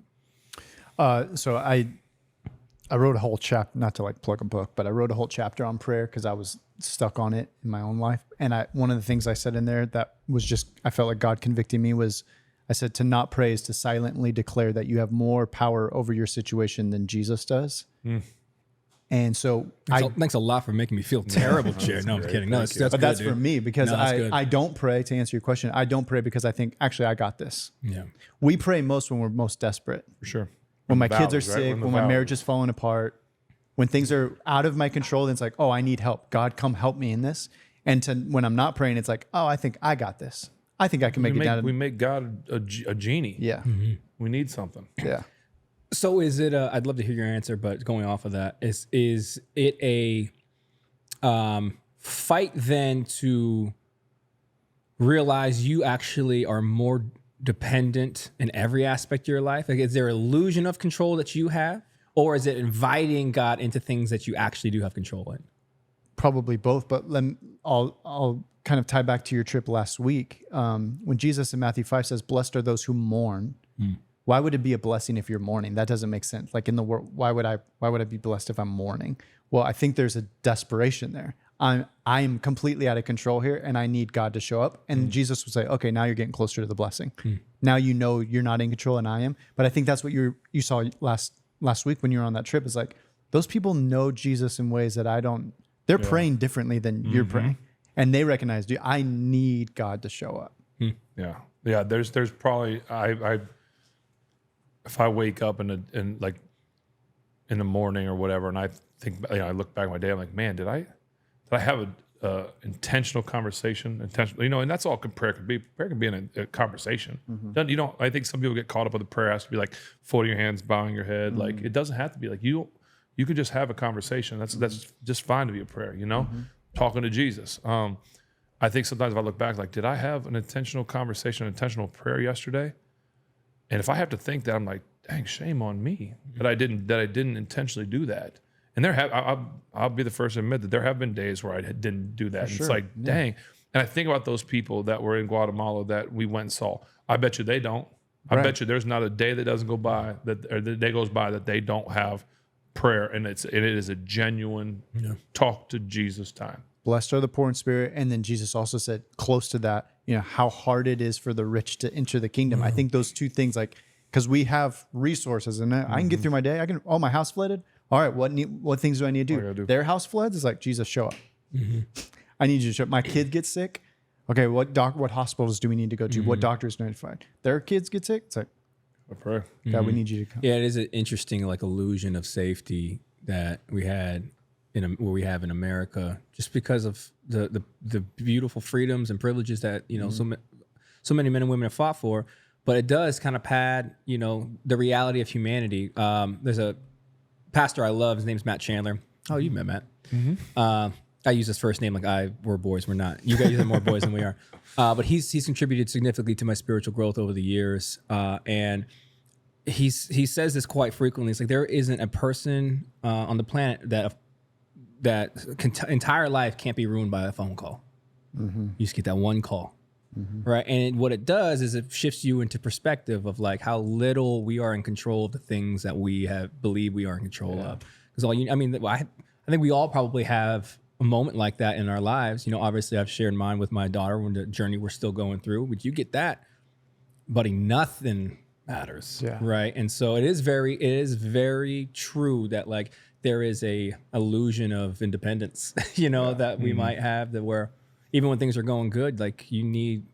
So I wrote a whole chapter, not to like plug a book, but I wrote a whole chapter on prayer because I was stuck on it in my own life. And one of the things I said in there that was just, I felt like God convicting me was, I said to not pray is to silently declare that you have more power over your situation than Jesus does. And so thanks a lot for making me feel terrible, Jared. No, I'm kidding. No, that's but good, that's dude. for me because No, I don't pray, to answer your question. I don't pray because I think, actually, I got this. Yeah. We pray most when we're most desperate. For sure. When my kids are Valleys, right? sick, when my marriage is falling apart, when things are out of my control, then it's like, oh, I need help. God, come help me in this. And when I'm not praying, it's like, oh, I think I got this. I think I can make it down. We make God a genie. Yeah. We need something. Yeah. So is it? I'd love to hear your answer, but going off of that, is it a fight then to realize you actually are more dependent in every aspect of your life? Like, is there an illusion of control that you have, or is it inviting God into things that you actually do have control in? Probably both, but I'll kind of tie back to your trip last week. When Jesus in Matthew 5 says, "Blessed are those who mourn." Why would it be a blessing if you're mourning? That doesn't make sense. Like in the world, why would I be blessed if I'm mourning? Well, I think there's a desperation there. I'm completely out of control here, and I need God to show up. And Jesus would say, "Okay, now you're getting closer to the blessing. Now you know you're not in control, and I am." But I think that's what you saw last week when you were on that trip. Is like those people know Jesus in ways that I don't. They're praying differently than you're praying, and they recognize, dude, I need God to show up. Yeah. There's probably if I wake up in like in the morning or whatever, and I think, I look back at my day, I'm like, man, did I have a intentional conversation? And that's all prayer can be. Prayer can be a conversation. I think some people get caught up with the prayer has to be like folding your hands, bowing your head. Like it doesn't have to be like you could just have a conversation. That's just fine to be a prayer. Talking to Jesus. I think sometimes if I look back, like, did I have an intentional conversation, an intentional prayer yesterday? And if I have to think that, I'm like, dang, shame on me that I didn't intentionally do that. And I'll be the first to admit that there have been days where I didn't do that. And it's like, dang. And I think about those people that were in Guatemala that we went and saw. I bet you they don't. I bet you there's not a day that doesn't go by or the day goes by that they don't have prayer, and it is a genuine talk to Jesus time. Blessed are the poor in spirit. And then Jesus also said, close to that, how hard it is for the rich to enter the kingdom. I think those two things, like, because we have resources and I can get through my day. My house flooded. All right, what things do I need to do? Their house floods. It's like, Jesus, show up. I need you to show up. My kid gets sick. Okay, what hospitals do we need to go to? What doctors notified? Their kids get sick. It's like, I pray. God, we need you to come. Yeah, it is an interesting illusion of safety that we had where we have in America, just because of the beautiful freedoms and privileges that so many men and women have fought for. But it does kind of pad the reality of humanity. There's a pastor I love. His name's Matt Chandler. Oh, you met Matt. I use his first name like we're boys. We're not. You guys are more boys than we are. But he's contributed significantly to my spiritual growth over the years. And he says this quite frequently. It's like there isn't a person on the planet that entire life can't be ruined by a phone call. You just get that one call. Right. And what it does is it shifts you into perspective of like how little we are in control of the things that we believe we are in control of. Because I mean, I think we all probably have a moment like that in our lives. You know, obviously I've shared mine with my daughter when the journey we're still going through, but you get that, buddy, nothing matters. Yeah. Right. And so it is very true that like there is a illusion of independence, you know, that we might have, that where even when things are going good, like you need,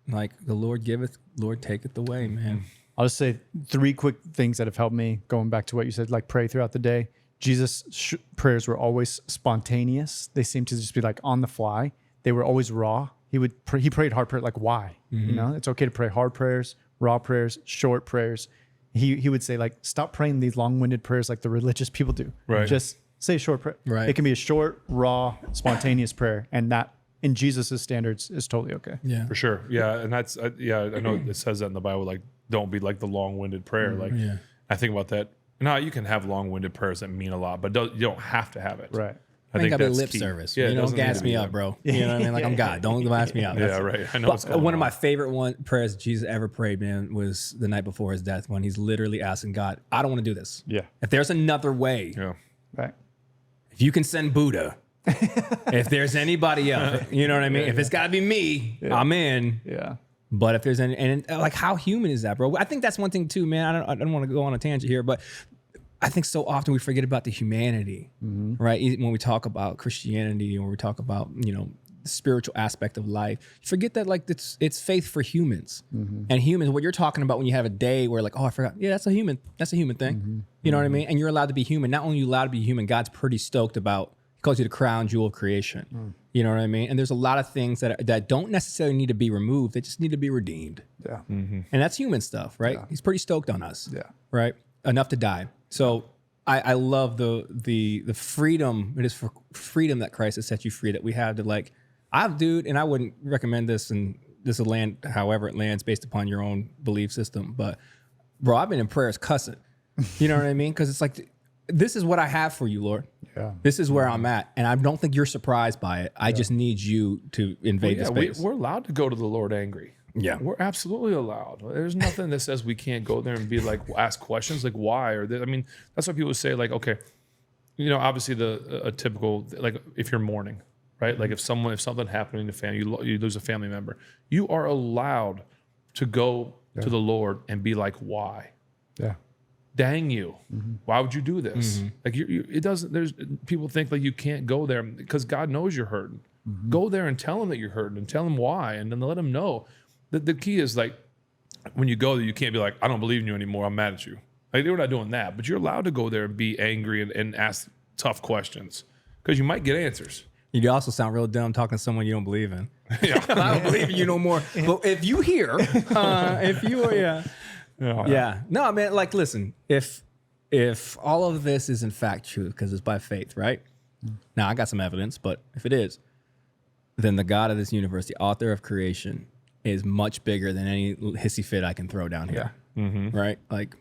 like the Lord giveth, Lord taketh away, man. I'll just say 3 quick things that have helped me, going back to what you said, like pray throughout the day. Jesus' prayers were always spontaneous. They seemed to just be like on the fly. They were always raw. He prayed hard prayer, like why? You know, it's okay to pray hard prayers, raw prayers, short prayers. He would say like, stop praying these long-winded prayers like the religious people do. Right. Just say a short prayer. Right. It can be a short, raw, spontaneous prayer, and that in Jesus' standards is totally okay. Yeah. For sure. Yeah. And that's, I know it says that in the Bible, like, don't be like the long-winded prayer. Like, I think about that. No, you can have long-winded prayers that mean a lot, but you don't have to have it. Right. I think gotta be that's lip key. service. Yeah, You it don't doesn't need gas to me be up, that. bro. You know what I mean? Like I'm God. Don't gas me up. Yeah, right. I know what's going One on. of my favorite prayers Jesus ever prayed, man, was the night before his death when he's literally asking God, I don't want to do this. Yeah. If there's another way, Yeah. Right. if you can send Buddha, if there's anybody else, you know what I mean? If it's got to be me, I'm in. Yeah. But if there's any, and like, how human is that, bro? I think that's one thing too, man. I don't want to go on a tangent here, but I think so often we forget about the humanity, right? When we talk about Christianity or we talk about, you know, the spiritual aspect of life, you forget that like it's faith for humans. And humans, what you're talking about when you have a day where like, oh, I forgot. Yeah, that's a human thing. You know what I mean? And you're allowed to be human. Not only are you allowed to be human, God's pretty stoked about, he calls you the crown jewel of creation. You know what I mean? And there's a lot of things that don't necessarily need to be removed. They just need to be redeemed. Yeah. And that's human stuff, right? He's pretty stoked on us. Yeah. Right? Enough to die. So I love the freedom. It is for freedom that Christ has set you free, that we have to like, and I wouldn't recommend this, and this will land however it lands based upon your own belief system. But bro, I've been in prayers cussing. You know what I mean? Because it's like, this is what I have for you, Lord. Yeah. This is where I'm at. And I don't think you're surprised by it. I just need you to invade the space. We're allowed to go to the Lord angry. Yeah. We're absolutely allowed. There's nothing that says we can't go there and be like, ask questions like why, or I mean, that's what people say. Like, okay, you know, obviously a typical, like if you're mourning, right? Like if something happened in the family, you lose a family member, you are allowed to go to the Lord and be like, why? Yeah. Dang you. Why would you do this? Like it doesn't, there's people think like you can't go there because God knows you're hurting. Go there and tell him that you're hurting and tell him why, and then let him know. The key is like when you go there, you can't be like, I don't believe in you anymore. I'm mad at you. Like they're not doing that, but you're allowed to go there and be angry and ask tough questions because you might get answers. You also sound real dumb talking to someone you don't believe in. Yeah. I don't believe in you no more. But if you hear, yeah. No, man, like, listen, if all of this is in fact true, because it's by faith, right? Now, I got some evidence, but if it is, then the God of this universe, the author of creation, is much bigger than any hissy fit I can throw down here. Right? Like,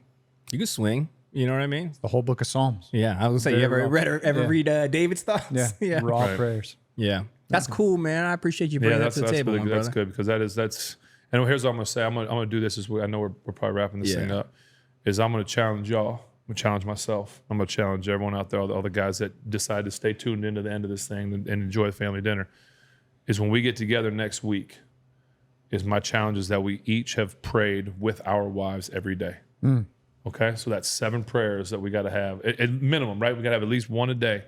you can swing. You know what I mean? The whole book of Psalms. Yeah. I was going to say, you ever read David's thoughts? Yeah. Raw prayers. Yeah. That's cool, man. I appreciate you bringing that to the table, really, my that's brother. good because that's. And here's what I'm gonna say. I'm gonna do this as I know we're probably wrapping this thing up. Is I'm gonna challenge y'all. I'm gonna challenge myself. I'm gonna challenge everyone out there, all the guys that decide to stay tuned into the end of this thing and enjoy the family dinner. Is when we get together next week. Is my challenge is that we each have prayed with our wives every day. Okay, so that's 7 prayers that we got to have at minimum, right? We got to have at least one a day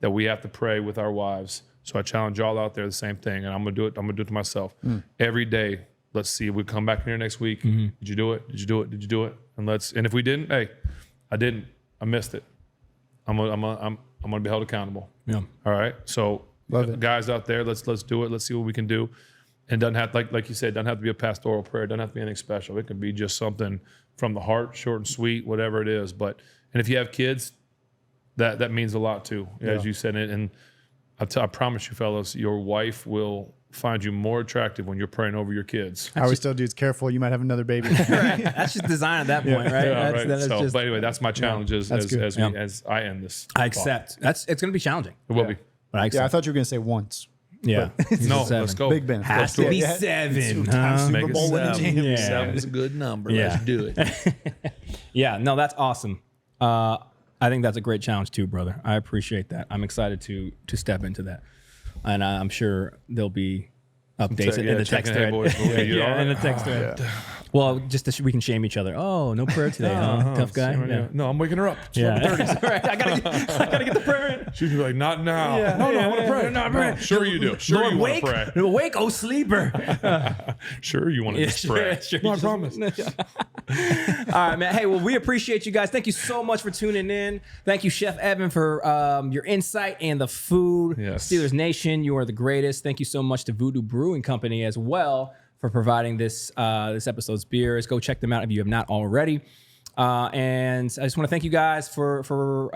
that we have to pray with our wives. So I challenge y'all out there the same thing, and I'm gonna do it. I'm gonna do it to myself every day. Let's see if we come back here next week. Did you do it? Did you do it? Did you do it? And if we didn't, hey, I didn't. I missed it. I'm gonna be held accountable. Yeah. All right. So Love it. guys out there, let's do it. Let's see what we can do. And doesn't have like you said, doesn't have to be a pastoral prayer. Doesn't have to be anything special. It can be just something from the heart, short and sweet, whatever it is. And if you have kids, that means a lot too, as you said. And I promise you, fellas, your wife will find you more attractive when you're praying over your kids. I always tell dudes, careful, you might have another baby. Right. That's just design at that point, right? Yeah, That's, right. that is But anyway, that's my challenge as I end this. I accept. It's going to be challenging. It will be. But I accept. Yeah, I thought you were going to say once. Yeah. No, 7. let's go. Big Ben. Has to be 7. Super Make it Bowl winning 7. team. Yeah. 7's a good number. Yeah. Let's do it. Yeah. No, that's awesome. I I think that's a great challenge too, brother. I appreciate that. I'm excited to step into that, and I'm sure there'll be updates in the text thread. In the text thread. Well, just we can shame each other. Oh, no prayer today, huh? Tough guy. Yeah. No, I'm waking her up. It's Yeah. 11:30. Right. I gotta get the prayer in. She'd be like, not now. Yeah. No, I want to pray. No, I'm praying. Sure you do. Sure Lord, you want wake, to pray. wake, oh sleeper. Sure you want to just pray. Sure, No, I promise. All right, man. Hey, well, we appreciate you guys. Thank you so much for tuning in. Thank you, Chef Evan, for your insight and the food. Yes. Steelers Nation, you are the greatest. Thank you so much to Voodoo Brewing Company as well for providing this episode's beers. Go check them out if you have not already. And I just want to thank you guys for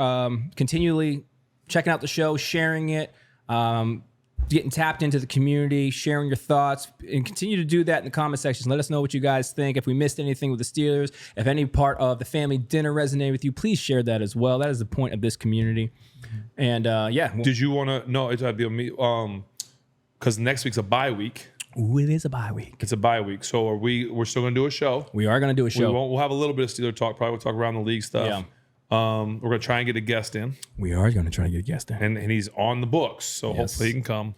continually checking out the show, sharing it, getting tapped into the community, sharing your thoughts, and continue to do that in the comment sections. Let us know what you guys think. If we missed anything with the Steelers, if any part of the family dinner resonated with you, please share that as well. That is the point of this community. And Did you want to? No, it's because next week's a bye week. Ooh, it is a bye week. It's a bye week, so we're still gonna do a show. We are going to do a show. We'll have a little bit of Steeler talk. Probably we'll talk around the league stuff. Yeah. We're gonna try and get a guest in, We are going to try to get a guest in. and he's on the books, so hopefully he can come.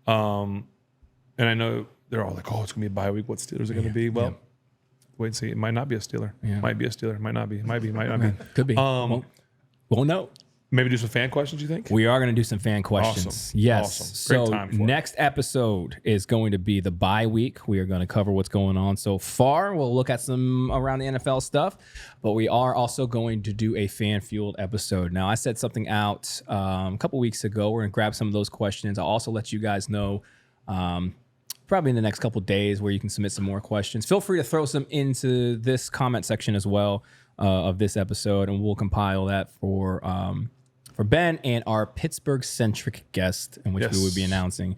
And I know they're all like, "Oh, it's gonna be a bye week. What Steelers are gonna be?" Well, wait and see. It might not be a Steeler. Yeah. Might be a Steeler. Might not be. Might be. Might not be. Could be. Won't know. Maybe do some fan questions. You think? We are going to do some fan questions. Awesome. Yes. Awesome. Great So time for it. next episode is going to be the bye week. We are going to cover what's going on so far. We'll look at some around the NFL stuff, but we are also going to do a fan-fueled episode. Now, I said something out a couple weeks ago. We're going to grab some of those questions. I'll also let you guys know probably in the next couple days where you can submit some more questions. Feel free to throw some into this comment section as well of this episode, and we'll compile that for Ben and our Pittsburgh-centric guest, in which we would be announcing.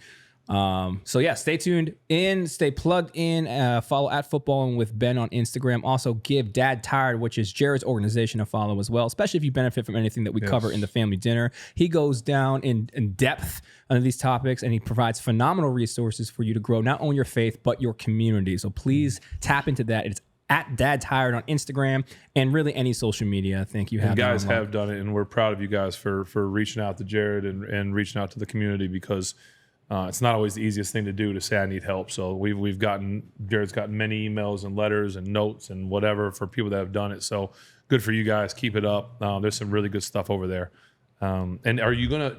Stay tuned in, stay plugged in, follow at Footballin with Ben on Instagram. Also give Dad Tired, which is Jared's organization, a follow as well, especially if you benefit from anything that we cover in the family dinner. He goes down in depth on these topics, and he provides phenomenal resources for you to grow not only your faith, but your community. So please tap into that. It's at Dad Tired on Instagram and really any social media. I think you have. You guys have done it, and we're proud of you guys for reaching out to Jared and reaching out to the community, because it's not always the easiest thing to do to say I need help. So Jared's gotten many emails and letters and notes and whatever for people that have done it. So good for you guys. Keep it up. There's some really good stuff over there. And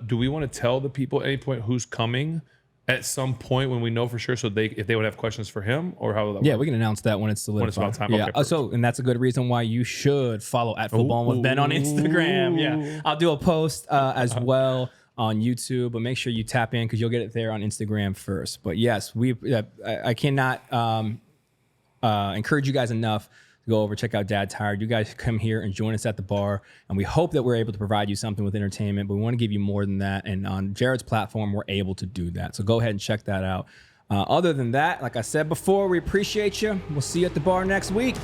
do we want to tell the people at any point who's coming at some point when we know for sure, so if they would have questions for him, or how will that work? We can announce that when it's solidified. When it's about time. Yeah. Okay, And that's a good reason why you should follow at Footballin with Ben on Instagram. Yeah. I'll do a post as well on YouTube, but make sure you tap in because you'll get it there on Instagram first. But yes, I cannot encourage you guys enough to go over, check out Dad Tired. You guys come here and join us at the bar, and we hope that we're able to provide you something with entertainment, but we want to give you more than that. And on Jared's platform, we're able to do that. So go ahead and check that out. Other than that, like I said before, we appreciate you. We'll see you at the bar next week.